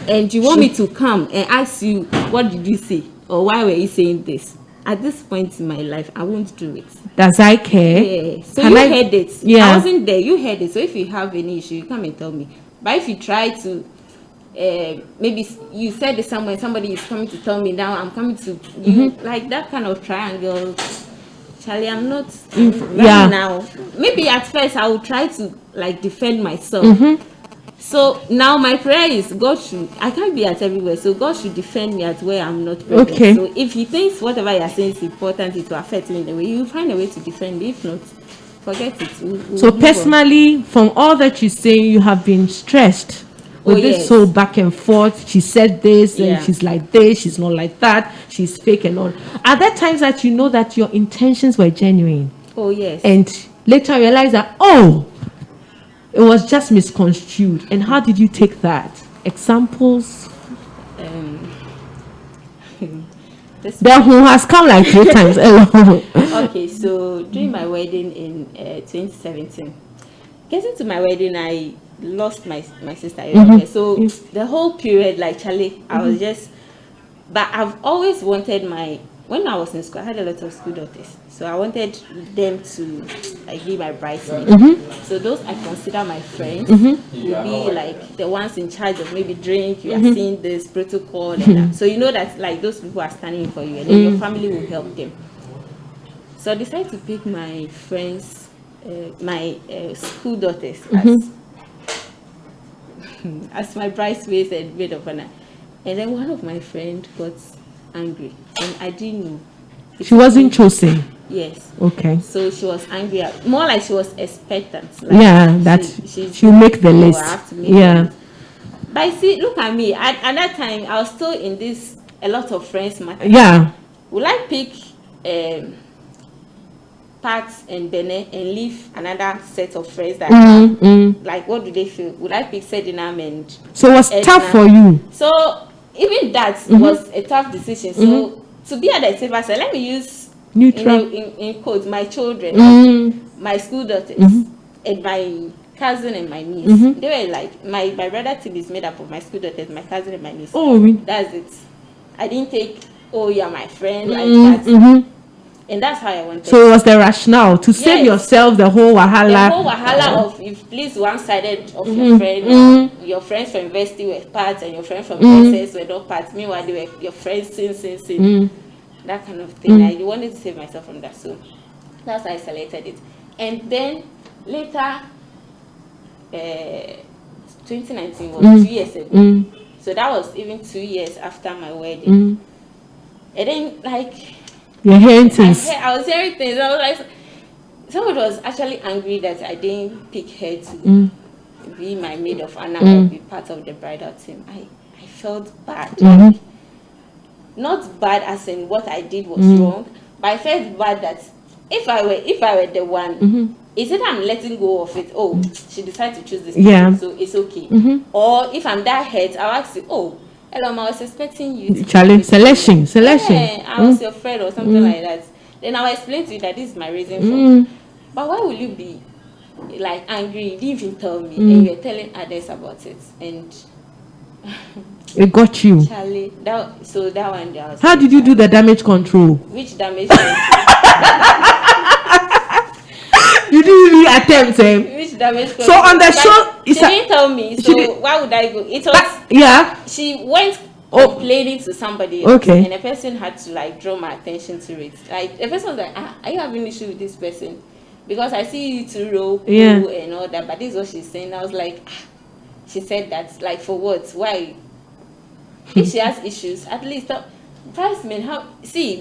and you want me to come and ask you, what did you say? Or why were you saying this? At this point in my life, I won't do it. Does I care? Yeah. So you heard it. Yeah. I wasn't there. You heard it. So if you have any issue, you come and tell me. But if you try to, maybe you said it somewhere, somebody is coming to tell me, now I'm coming to you, like that kind of triangle. Charlie, I'm not right now. Maybe at first I will try to like defend myself. So now my prayer is I can't be at everywhere, so God should defend me at where I'm not present. Okay. So if he thinks whatever you're saying is important, it will affect me in a way, you find a way to defend me. If not, forget it. So personally, from all that you're saying, you have been stressed with this so back and forth. She said this and she's like this, she's not like that, she's fake and all. Are there times that you know that your intentions were genuine? Oh yes. And later realize that it was just misconstrued. And how did you take that? Examples? The who has come like 3 times. Okay, so during my wedding in 2017, getting to my wedding, I lost my sister. So the whole period, like Charlie, I was just, but I've always wanted my when I was in school, I had a lot of school daughters. So I wanted them to like be my bridesmaids. So those I consider my friends will be like the ones in charge of maybe drink, you are seeing this protocol and that. So you know that like those people are standing for you and then your family will help them. So I decided to pick my friends, my school daughters as my bridesmaids and maid of honor. And then one of my friends got angry and I didn't know. She wasn't chosen. Yes. Okay. So she was angry. More like she was expectant. Like that she'll make the list. I have to make the list. But see, look at me. At that time, I was still in this a lot of friends matter. Yeah. Will I pick Pat and Bene and leave another set of friends that like what do they feel? Would I pick Sedinam and so it was Edna? Tough for you? So even that was a tough decision. So to be at the safer side, let me use neutral in quotes my children, my school daughters, and my cousin and my niece. They were like my brother team is made up of my school daughters, my cousin and my niece. That's it. I didn't take you're my friend like that. And that's how I wanted. So it was the rationale to save yourself the whole wahala. The whole wahala of if please one-sided of your friend, your friends from university were parts and your friends from SS were not parts. Meanwhile, they were your friends since. That kind of thing. I wanted to save myself from that. So that's why I selected it. And then later, 2019 was 2 years ago. So that was even 2 years after my wedding. And then like you're hearing things. I was hearing things. I was like, someone was actually angry that I didn't pick her to be my maid of honor or be part of the bridal team. I felt bad. Like, not bad as in what I did was wrong, but I felt bad that if I were the one, is it I'm letting go of it? Oh, she decided to choose this person, so it's okay. Or if I'm that hurt, I'll ask you, oh, hello, I was expecting you to challenge selection. Yeah, I was your friend or something like that. Then I'll explain to you that this is my reason for. But why will you be like angry? You didn't even tell me, and you're telling others about it, and it got you. Charlie, that one there. How did you do the damage control? Which damage control? You didn't really attempt, Which damage control? So on the show, she didn't tell me. So why would I go? It was she went complaining to somebody else, and the person had to like draw my attention to it. Like the person was like, are you having an issue with this person? Because I see you two roll and all that, but this is what she's saying. I was like, she said that like for what? Why? If she has issues, at least bridesmaid,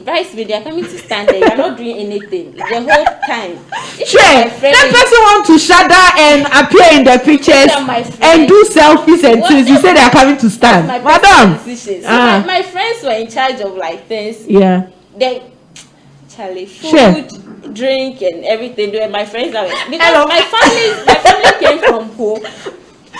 bridesmaid, they are coming to stand there. You are not doing anything the whole time. That person want to shudder and appear in the pictures and do selfies and things. You say they are coming to stand, madam. So my friends were in charge of like things. They Charlie, food, drink, and everything. They were my friends that were because my family came from home.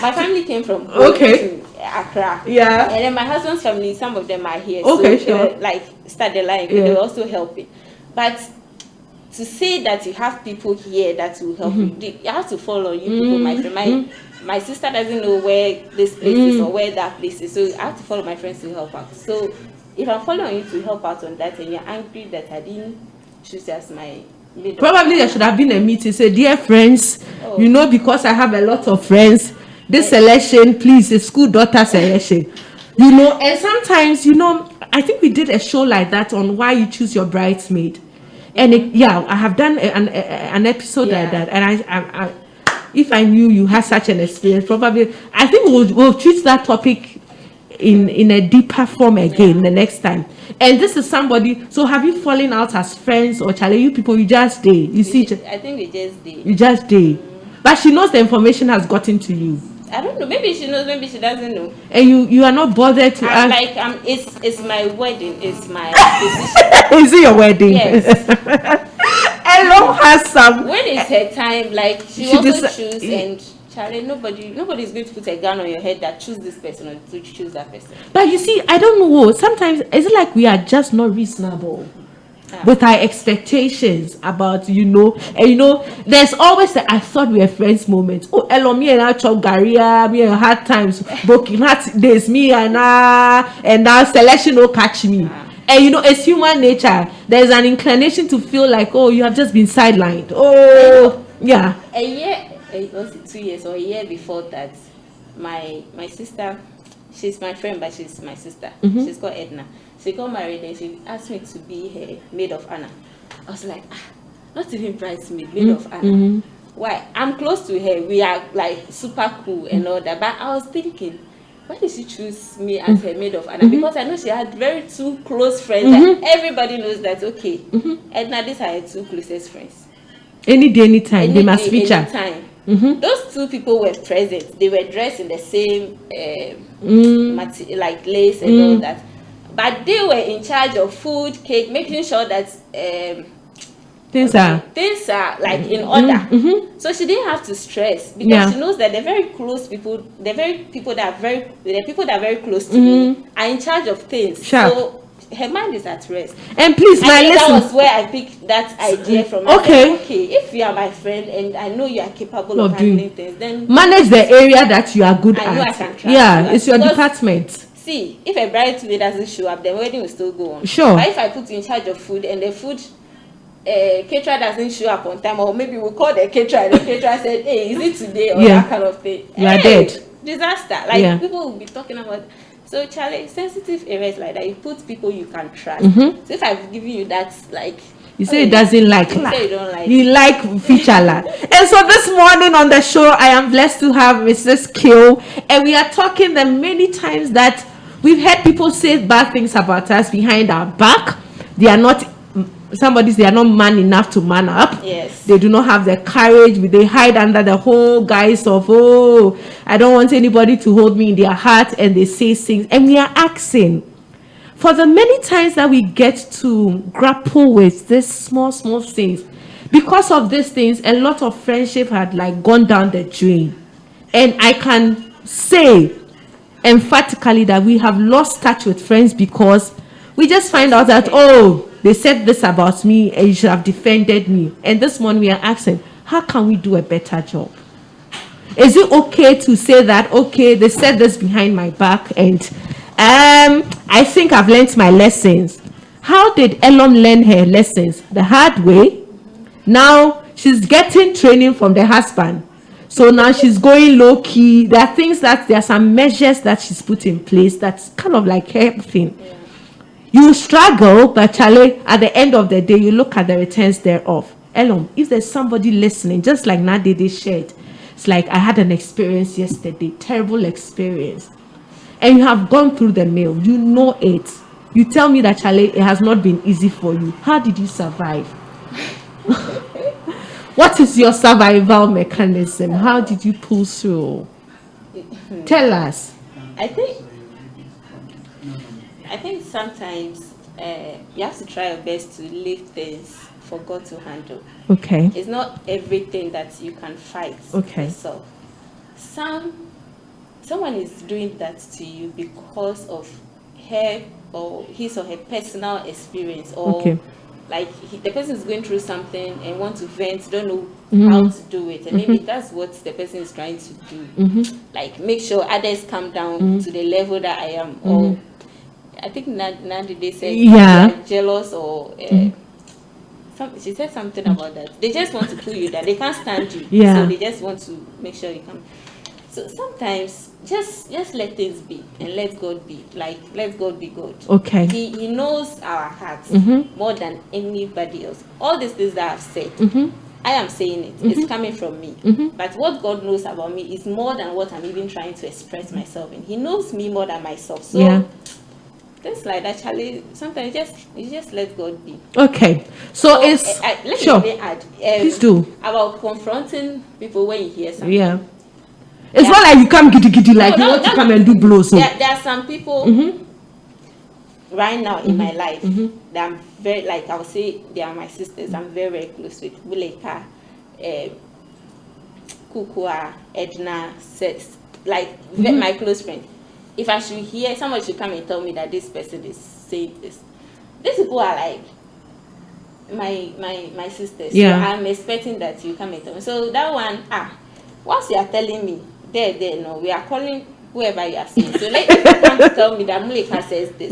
My family came from home to Accra. And then my husband's family, some of them are here. So they were, like start the line. They were also helping. But to say that you have people here that will help you, you have to follow you people. My friend, my sister doesn't know where this place is or where that place is, so I have to follow my friends to help out. So if I'm following you to help out on that, and you're angry that I didn't choose as my leader, probably there should have been a meeting. Say, dear friends, you know, because I have a lot of friends, this selection, please, a school daughter selection. You know, and sometimes, you know, I think we did a show like that on why you choose your bridesmaid. And I have done an episode like that. And I if I knew you had such an experience, probably I think we'll treat that topic in a deeper form again the next time. And this is somebody. So have you fallen out as friends or Charlie? You people, you just did. You see, I think we just did. You just did. But she knows the information has gotten to you. I don't know. Maybe she knows. Maybe she doesn't know. And you are not bothered to ask. Like it's my wedding. It's my decision. Is it your wedding? Yes. Elo has some. When is her time? Like she also choose and Charlie. Nobody is going to put a gun on your head that choose this person or to choose that person. But you see, I don't know. Sometimes is it like we are just not reasonable with our expectations about, you know, and you know, there's always the I thought we were friends moment. Oh, hello, me and I chop Garia, me and hard times, broken heart days, me and now selection will catch me. And you know, it's human nature. There's an inclination to feel like, oh, you have just been sidelined. Oh, yeah. A year, was it 2 years or a year before that, my sister, she's my friend, but she's my sister. She's called Edna. She got married and she asked me to be her maid of honor. I was like, not even bridesmaid, maid of honor. Why? I'm close to her. We are like super cool and all that. But I was thinking, why did she choose me as her maid of honor? Because I know she had very two close friends. That everybody knows that, okay, Edna, these are her two closest friends. Any day, anytime, they must feature. Anytime. Those two people were present. They were dressed in the same like lace and all that. But they were in charge of food, cake, making sure that things are like in order. So she didn't have to stress because she knows that the very close people, the people that are very close to me are in charge of things. Sure. So her mind is at rest. And please, that was where I picked that idea from. Okay. Okay, if you are my friend and I know you are capable of handling things, then manage the area that you are good at. I know I can trust you. It's your department. See, if a bridesmaid doesn't show up, the wedding will still go on. Sure. But if I put you in charge of food and the food caterer doesn't show up on time, or maybe we'll call the caterer and the caterer said, hey, is it today, or that kind of thing, you are dead. Disaster. Like people will be talking about. So Charlie, sensitive areas like that, you put people you can trust. So if I've given you that, like, you say it doesn't like you say you don't like, you like feature la. And so this morning on the show, I am blessed to have Mrs. Kill, and we are talking the many times that we've heard people say bad things about us behind our back. They are not they are not man enough to man up. Yes. They do not have the courage. They hide under the whole guise of, oh, I don't want anybody to hold me in their heart, and they say things. And we are asking for the many times that we get to grapple with these small things. Because of these things, a lot of friendship had like gone down the drain. And I can say emphatically that we have lost touch with friends because we just find out that, oh, they said this about me and you should have defended me. And this morning we are asking, how can we do a better job? Is it okay to say that, okay, they said this behind my back and I think I've learned my lessons. How did Elom learn her lessons? The hard way. Now she's getting training from the husband. So now she's going low key. There are some measures that she's put in place that's kind of like helping. You struggle, but Charlie, at the end of the day, you look at the returns thereof. Elom, if there's somebody listening, just like Nadede shared, it's like I had an experience yesterday, terrible experience. And you have gone through the mail, you know it. You tell me that, Charlie, it has not been easy for you. How did you survive? What is your survival mechanism? How did you pull through? Tell us. I think sometimes you have to try your best to leave things for God to handle. Okay. It's not everything that you can fight yourself. Someone is doing that to you because of her or his or her personal experience, or like the person is going through something and want to vent, don't know how to do it, and maybe that's what the person is trying to do. Like make sure others come down to the level that I am, or I think Nandi they said jealous or she said something about that. They just want to pull you down. They can't stand you, so they just want to make sure you come. So sometimes just let things be and let God be. Like let God be God. Okay. He knows our hearts more than anybody else. All these things that I've said, I am saying it. It's coming from me. But what God knows about me is more than what I'm even trying to express myself in. He knows me more than myself. So things like that, Charlie, sometimes you just let God be. Okay. So it's let me add. Please do. About confronting people when you hear something. Yeah. It's not like you come giddy like you want to come and do blows. There are some people right now in my life that I'm very, like I would say they are my sisters. I'm very, very close with. Buleka, Kukua, Edna, like my close friend. If I should hear, somebody should come and tell me that this person is saying this. These people are like my sisters. Yeah. So I'm expecting that you come and tell me. So that one, once you are telling me, no, we are calling whoever you are saying. So like if you come to tell me that Muleka says this,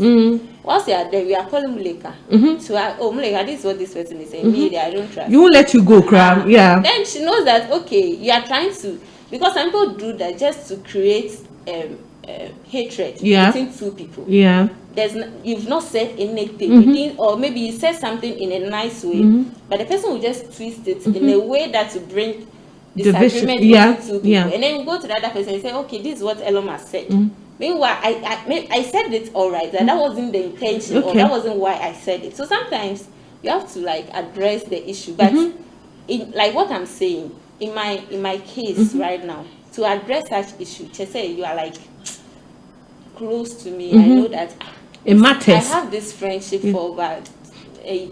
once you are there, we are calling Muleka. So Muleka, this is what this person is saying. Me, I don't trust. You won't let you go, crab. Yeah. Then she knows that okay, you are trying to, because some people do that just to create hatred between two people. Yeah. You've not said anything, or maybe you said something in a nice way, but the person will just twist it in a way that will bring disagreement between two people. And then you go to the other person and say, okay, this is what Elon has said. Meanwhile, I said it all right, that wasn't the intention, or that wasn't why I said it. So sometimes you have to like address the issue, but in like what I'm saying, in my case right now, to address such issue, just say you are like close to me. I know that it matters. I have this friendship for about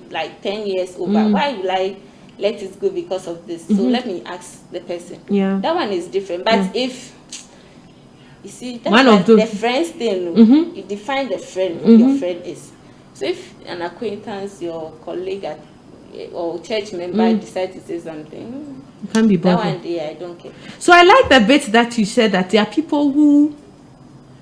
like 10 years over. Why will I let it go because of this? So let me ask the person. Yeah, that one is different. But if you see, that's one of the friends thing. You define the friend who your friend is. So if an acquaintance, your colleague or church member decide to say something, you can't be bothered. That one day I don't care. So I like the bit that you said that there are people who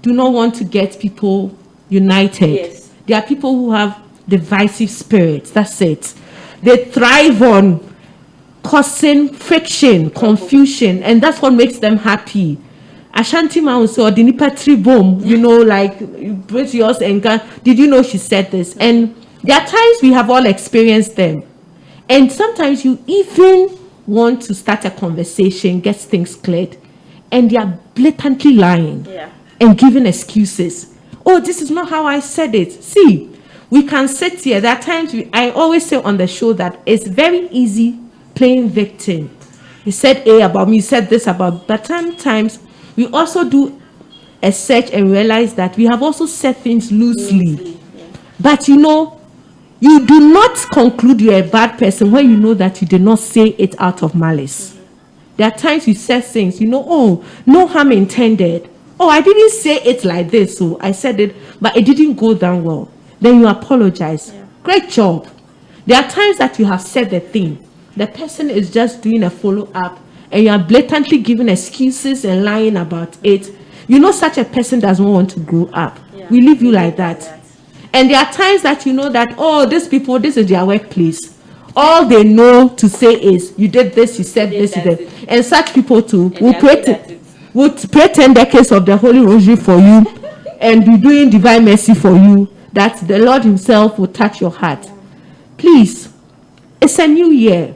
do not want to get people united. Yes. There are people who have divisive spirits. That's it. They thrive on causing friction, confusion, and that's what makes them happy. Ashanti Mouse or the Nipa Tribom, you know, like British yours and did you know she said this? And there are times we have all experienced them. And sometimes you even want to start a conversation, get things cleared, and they are blatantly lying and giving excuses. Oh, this is not how I said it. See, we can sit here. There are times I always say on the show that it's very easy playing victim. You said A about me, you said this about, but sometimes we also do a search and realize that we have also said things loosely. But you know, you do not conclude you're a bad person when you know that you did not say it out of malice. There are times you said things, you know, oh, no harm intended. Oh, I didn't say it like this, so I said it, but it didn't go down well. Then you apologize. Great job. There are times that you have said the thing. The person is just doing a follow-up, and you are blatantly giving excuses and lying about it. You know such a person doesn't want to grow up. We leave you like that. And there are times that you know that, oh, these people, this is their workplace. All they know to say is, you did this, you said this, you did. And such people too will pray 10 decades of the Holy Rosary for you and be doing divine mercy for you, that the Lord himself will touch your heart. Please, it's a new year.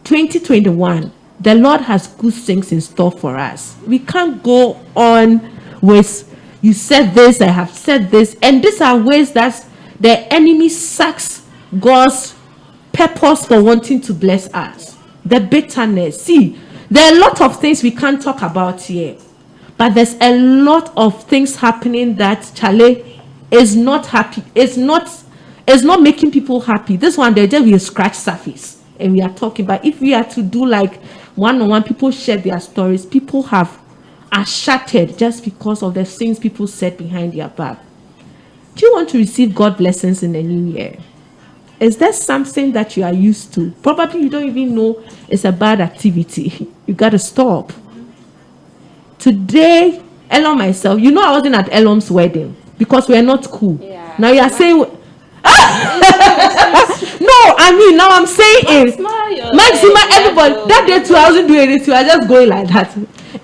2021. The Lord has good things in store for us. We can't go on with, you said this, I have said this. And these are ways that the enemy sucks God's purpose for wanting to bless us. The bitterness. See, there are a lot of things we can't talk about here. But there's a lot of things happening that Charlie is not happy. It's not making people happy. This one, they just will scratch surface. And we are talking. But if we are to do like one-on-one, people share their stories. People are shattered just because of the things people said behind their back. Do you want to receive God blessings in the new year? Is there something that you are used to? Probably you don't even know it's a bad activity. You got to stop. Today, Elon myself, you know I wasn't at Elon's wedding because we're not cool. Yeah. Now you are saying... No, I mean, now I'm saying is... Maxine, everybody, that day too, I wasn't doing it too. I was just going like that.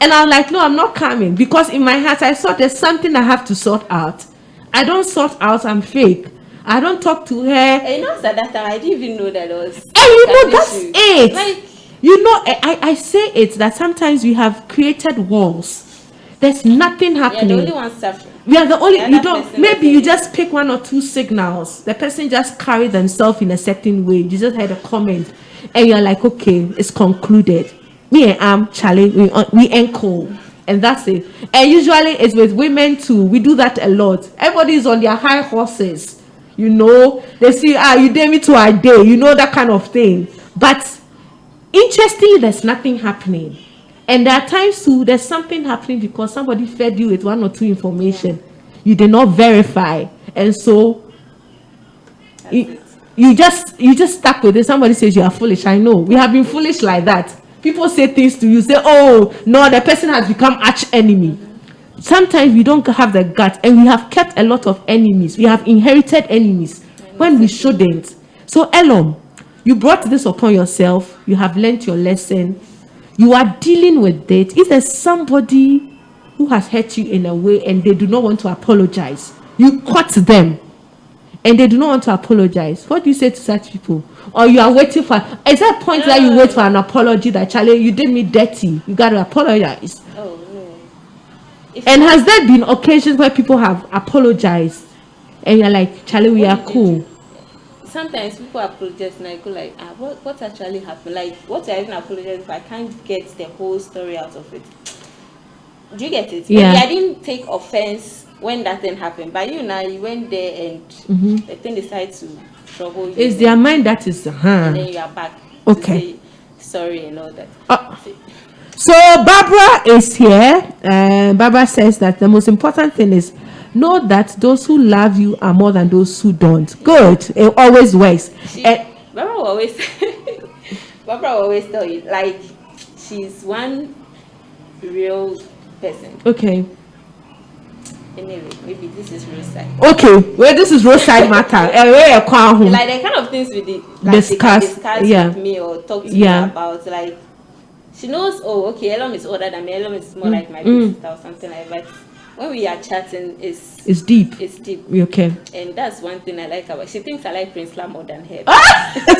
And I'm like, no, I'm not coming. Because in my heart, I saw there's something I have to sort out. I don't sort out, I'm fake. I don't talk to her. And you know, at that time, I didn't even know that it was. And you know, that's it. Like, you know, I say it that sometimes we have created walls. There's nothing happening. You're the only one suffering. We are the only. You don't. Maybe you just pick one or two signals. The person just carry themselves in a certain way. You just had a comment, and you're like, okay, it's concluded. Me and Charlie, we encode. And that's it. And usually it's with women too. We do that a lot. Everybody is on their high horses. You know, they see, you dare me to a day, you know, that kind of thing. But interestingly, there's nothing happening. And there are times too, there's something happening because somebody fed you with one or two information. You did not verify. And so you just stuck with it. Somebody says you are foolish. I know. We have been foolish like that. People say things to you, say, oh, no, the person has become arch enemy. Sometimes we don't have the guts, and we have kept a lot of enemies. We have inherited enemies when we shouldn't. So, Elom, you brought this upon yourself. You have learned your lesson. You are dealing with it. If there's somebody who has hurt you in a way and they do not want to apologize, you caught them and they do not want to apologize, what do you say to such people? Or you are waiting for, is that a point that you wait for an apology that, Charlie, you did me dirty, you got to apologize? Oh, no. And has there been occasions where people have apologized and you're like, Charlie, we are cool? Sometimes people apologize and I go like, what actually happened? Like, what I even apologize if I can't get the whole story out of it. Do you get it? Yeah. Maybe I didn't take offense when that thing happened, but you now you went there and the thing decided to trouble you. It's their mind that is, and then you are back. Okay. To say sorry and all that. So Barbara is here. Barbara says that the most important thing is know that those who love you are more than those who don't. Good. It always works. Barbara will always Barbara will always tell you, like, she's one real person. Okay. Anyway, maybe this is roadside. Okay, well, this is roadside matter. Like the kind of things we discuss with me or talk to me about, like, she knows, oh, okay, Elom is older than me, Elom is more like my big sister or something like that. When we are chatting, it's deep. It's deep. Okay. And that's one thing I like about. She thinks I like Prince Lam more than her.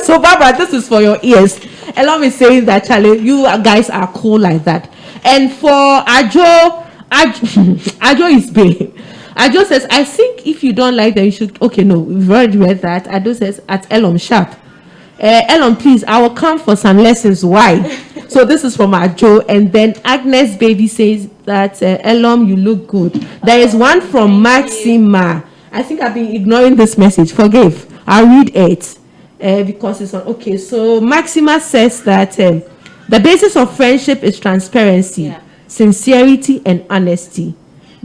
So Barbara, this is for your ears. Elom is saying that, Charlie, you guys are cool like that. And for Ajo is big. Ajo says, I think if you don't like them, you should. Okay, no, we've already read that. Ajo says, at Elom sharp. Elom, please, I will come for some lessons. Why? So this is from Ajo. And then Agnes Baby says that, Elom, you look good. There is one from Maxine. I think I've been ignoring this message. Forgive. I'll read it because it's on. Okay, so Maxima says that the basis of friendship is transparency, sincerity, and honesty.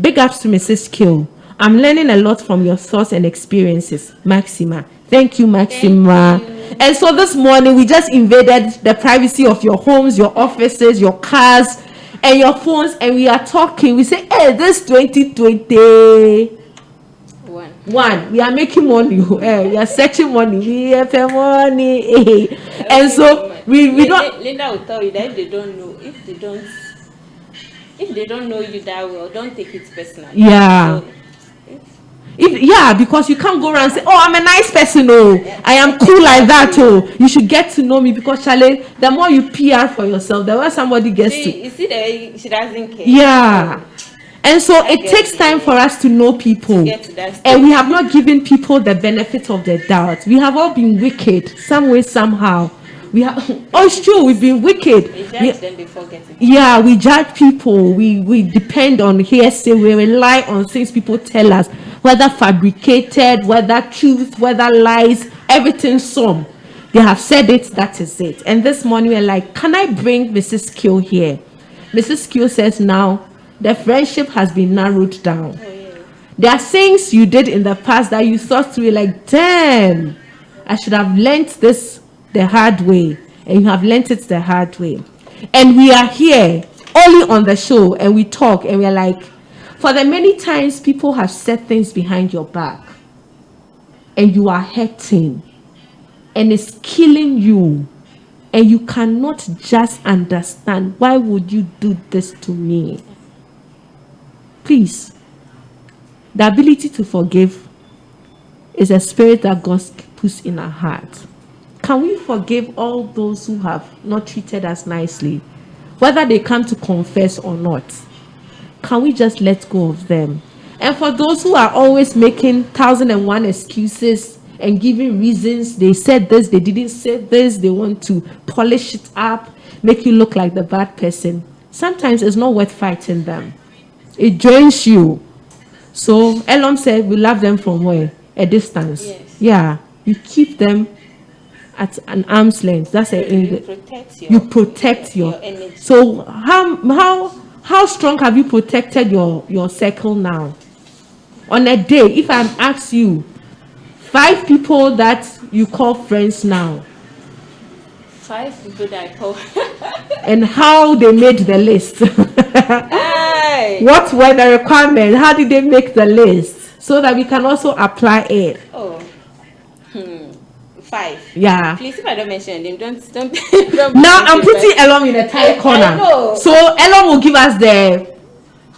Big ups to Mrs. Kill. I'm learning a lot from your thoughts and experiences, Maxima. Thank you, Maxima. Thank you. And so this morning, we just invaded the privacy of your homes, your offices, your cars, and your phones, and we are talking. We say, hey, this 2021, we are making money. We are searching money. We have money. And so we don't. Linda will tell you that if they don't know you that well, don't take it personally. Yeah. So, because you can't go around and say, oh, I'm a nice person, I am cool like that, you should get to know me, because Charlie, the more you PR for yourself, the more somebody gets to. You see that she doesn't care. Yeah. And so it takes time for us to know people. And we have not given people the benefit of the doubt. We have all been wicked, some way, somehow. It's true, we've been wicked. We judge them before getting. Yeah, we judge people. We depend on hearsay. We rely on things people tell us, whether fabricated, whether truth, whether lies, everything some. They have said it, that is it. And this morning we're like, can I bring Mrs. Kill here? Mrs. Kill says now, the friendship has been narrowed down. There are things you did in the past that you thought to be like, damn, I should have learnt this the hard way, and you have learnt it the hard way. And we are here only on the show, and we talk, and we're like, for the many times people have said things behind your back, and you are hurting, and it's killing you, and you cannot just understand, why would you do this to me? Please, the ability to forgive is a spirit that God puts in our heart. Can we forgive all those who have not treated us nicely, whether they come to confess or not? Can we just let go of them? And for those who are always making 1,001 excuses and giving reasons, they said this, they didn't say this, they want to polish it up, make you look like the bad person, sometimes it's not worth fighting them. It drains you. So Elom said we love them from where? A distance. Yes. Yeah, you keep them at an arm's length. That's you protect your energy. So how strong have you protected your circle now? On a day, if I ask you 5 people that you call friends now, 5 people that I call. And how they made the list. Hey. What were the requirements? How did they make the list? So that we can also apply it. Oh. 5. Yeah. Please, if I don't mention them, don't Now I'm putting Elom in a tight corner. So Elom will give us the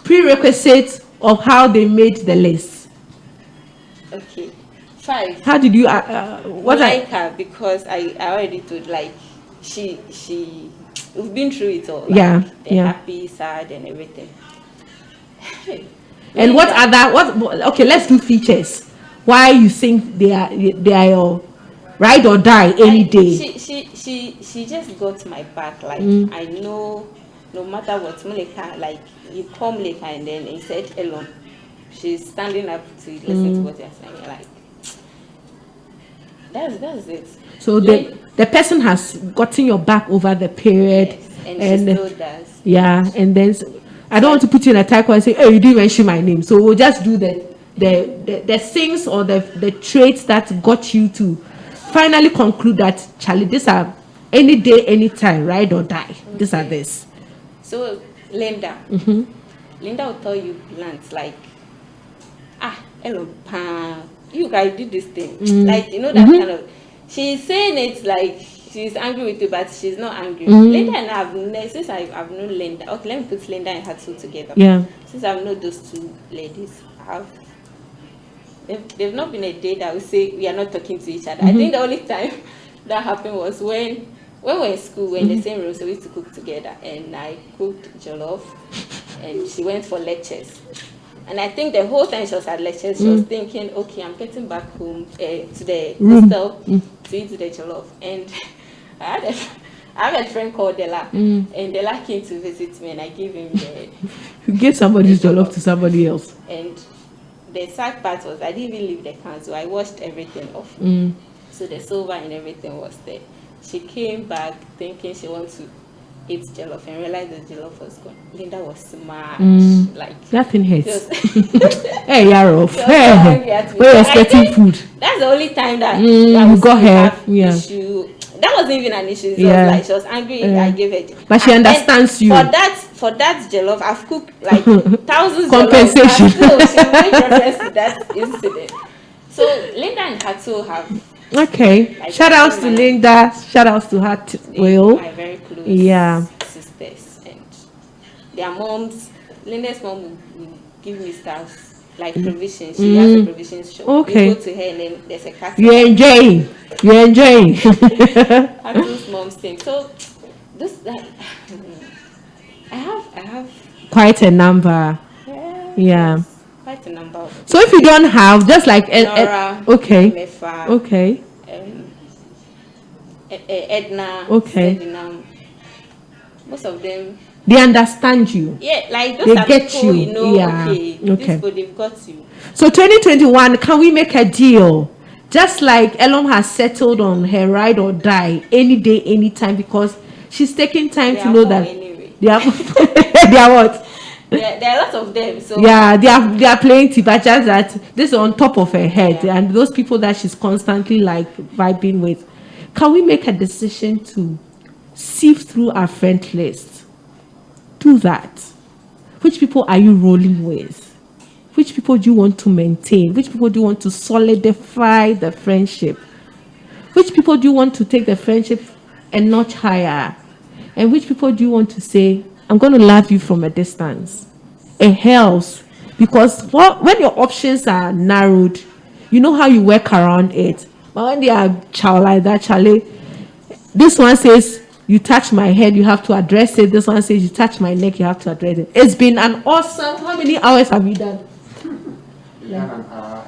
prerequisites of how they made the list. Okay. 5. How did you what I like her because I already told, like, she we've been through it all. Like, happy, sad, and everything. And what okay, let's do features. Why you think they are your ride or die any day? She just got my back. Like, I know no matter what, like, you come later and then he said hello. She's standing up to listen to what you're saying. Like, that's it. So the person has gotten your back over the period. Yes, and she still does. Yeah, and then I don't want to put you in a tight corner and say, "Oh, you didn't mention my name." So we'll just do the things or the traits that got you to finally conclude that, Charlie, these are any day, anytime, ride or die. Okay. These are this. So Linda will tell you blunt, like, hello, you guys did this thing. Like, you know, that kind of, she's saying it like she's angry with you, but she's not angry. Linda and since I've known Linda, okay, let me put Linda and her two together. Yeah. Since I've known those two ladies, they've not been a day that we say we are not talking to each other. I think the only time that happened was when we were in school, we're in the same room, so we used to cook together, and I cooked jollof, and she went for lectures. And I think the whole time she was at lectures, she was thinking, okay, I'm getting back home to the hostel to eat the jollof. And I have a friend called Della, and Della came to visit me, and I gave him you gave somebody's jollof to somebody else. And the sad part was I didn't even leave the can, so I washed everything off. So the silver and everything was there. She came back thinking she wants to eat jollof and realized the jollof was gone. Linda was smart. Like, nothing hits. Hey, Yarrow. Hey, we're expecting food. That's the only time that you got her. Yeah. Issue. That wasn't even an issue. It was like she was angry. I gave her. But she understands you. For that jollof, I've cooked like thousands compensation. Jollof. So she made reference to that incident. So Linda and her two have. Okay. Like, shout outs to Linda. Shout outs to her. My very close sisters, and their moms. Linda's mom will give me stuff like provisions. She has a provisions shop. Okay. You go to her and then there's a cat. You're enjoying. Those moms thing. So this I have quite a number. Yeah. Quite a number. So if you don't have, just like Nora, okay. Mefa, okay. Edna, okay. Sedinam, most of them, they understand you. Yeah, like those they are get people, you. Okay. Okay. People, they've got you. So 2021, can we make a deal? Just like Elom has settled on her ride or die any day, anytime, because she's taking time to know that anyway. they are they are what? There are lots of them. So yeah, they are plenty, but just that this is on top of her head, and those people that she's constantly like vibing with. Can we make a decision to sift through our friend list? Do that. Which people are you rolling with? Which people do you want to maintain? Which people do you want to solidify the friendship? Which people do you want to take the friendship a notch higher? And which people do you want to say, I'm going to love you from a distance? It helps, because when your options are narrowed, you know how you work around it. But when they are child like that, Charlie, this one says, you touch my head, you have to address it. This one says, you touch my neck, you have to address it. It's been an awesome, how many hours have you done? An hour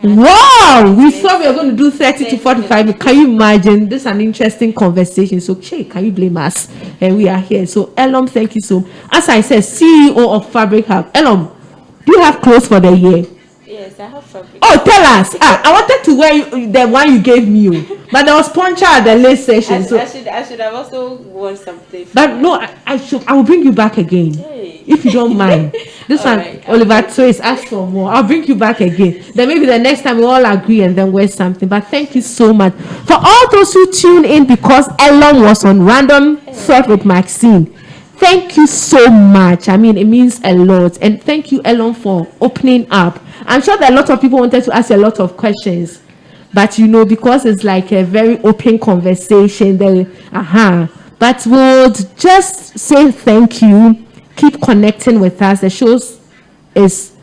and more. Wow! We thought we were going to do 30 to 45. Can you imagine? This is an interesting conversation. So, can you blame us? And we are here. So, Elom, thank you so much. As I said, CEO of Fabric Hub. Elom, do you have clothes for the year? Yes. Yes, I have fabric. Oh, tell us. I wanted to wear the one you gave me, but there was poncho at the late session. I should have also worn something. But no, I will bring you back again. Hey. If you don't mind. This one, Right. Oliver Trace asked for more. I'll bring you back again. Then maybe the next time we all agree and then wear something. But thank you so much for all those who tune in because Elon was on Random Thought with Maxine. Thank you so much. I mean, it means a lot. And thank you, Elon, for opening up. I'm sure that a lot of people wanted to ask you a lot of questions. But, because it's like a very open conversation, but we'll just say thank you. Keep connecting with us. The shows is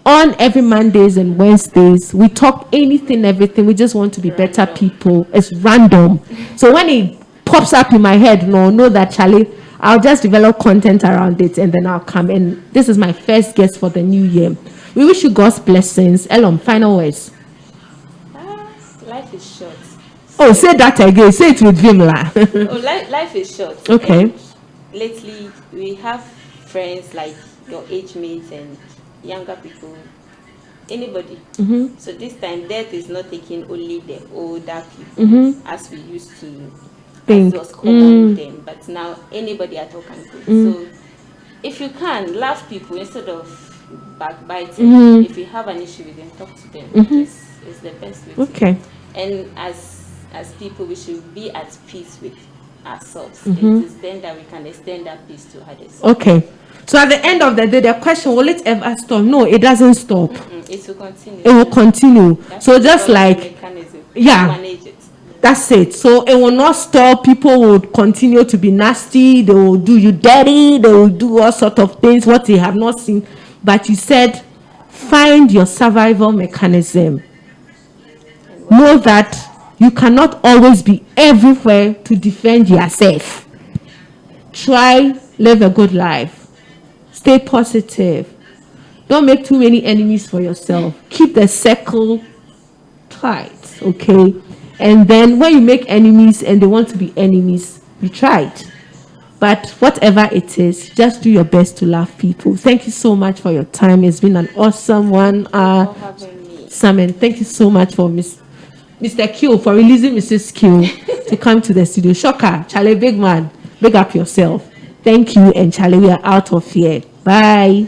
on every Mondays and Wednesdays. We talk anything, everything. We just want to be better people. It's random. So when it pops up in my head, know that, Charlie, I'll just develop content around it and then I'll come. And this is my first guest for the new year. We wish you God's blessings. Elon, final words. Life is short. Oh, say that again. Say it with Vimla. Life is short. Okay. And lately, we have friends like your age mates and younger people. Anybody. Mm-hmm. So this time, death is not taking only the older people as we used to. As was common with them, but now anybody at all can go. So if you can love people instead of backbiting, if you have an issue with them, talk to them. It's the best way. Okay. And as people, we should be at peace with ourselves. It is then that we can extend that peace to others. Okay. So at the end of the day, the question, will it ever stop? No, it doesn't stop. It will continue. It will continue. That's so just like, mechanism. yeah. Manage it. That's it. So it will not stop. People will continue to be nasty. They will do you dirty. They will do all sorts of things, what they have not seen. But you said, find your survival mechanism. Know that you cannot always be everywhere to defend yourself. Try, live a good life. Stay positive. Don't make too many enemies for yourself. Keep the circle tight, okay? And then when you make enemies and they want to be enemies, you try it. But whatever it is, just do your best to love people. Thank you so much for your time. It's been an awesome 1 hour sermon. Thank you so much for Mr. Q for releasing Mrs. Q to come to the studio. Shocker, Charlie, big man, big up yourself. Thank you, and Charlie, we are out of here. Bye.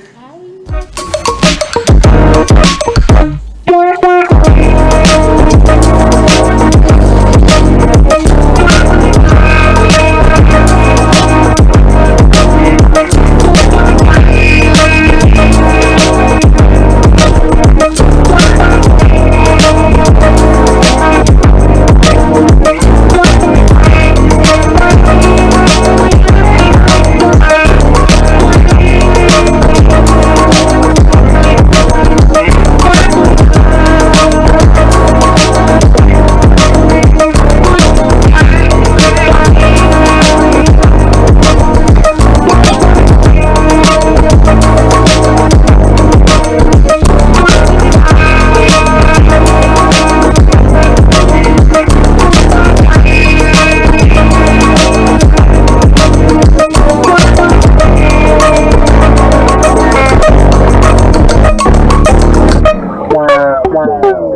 Wow.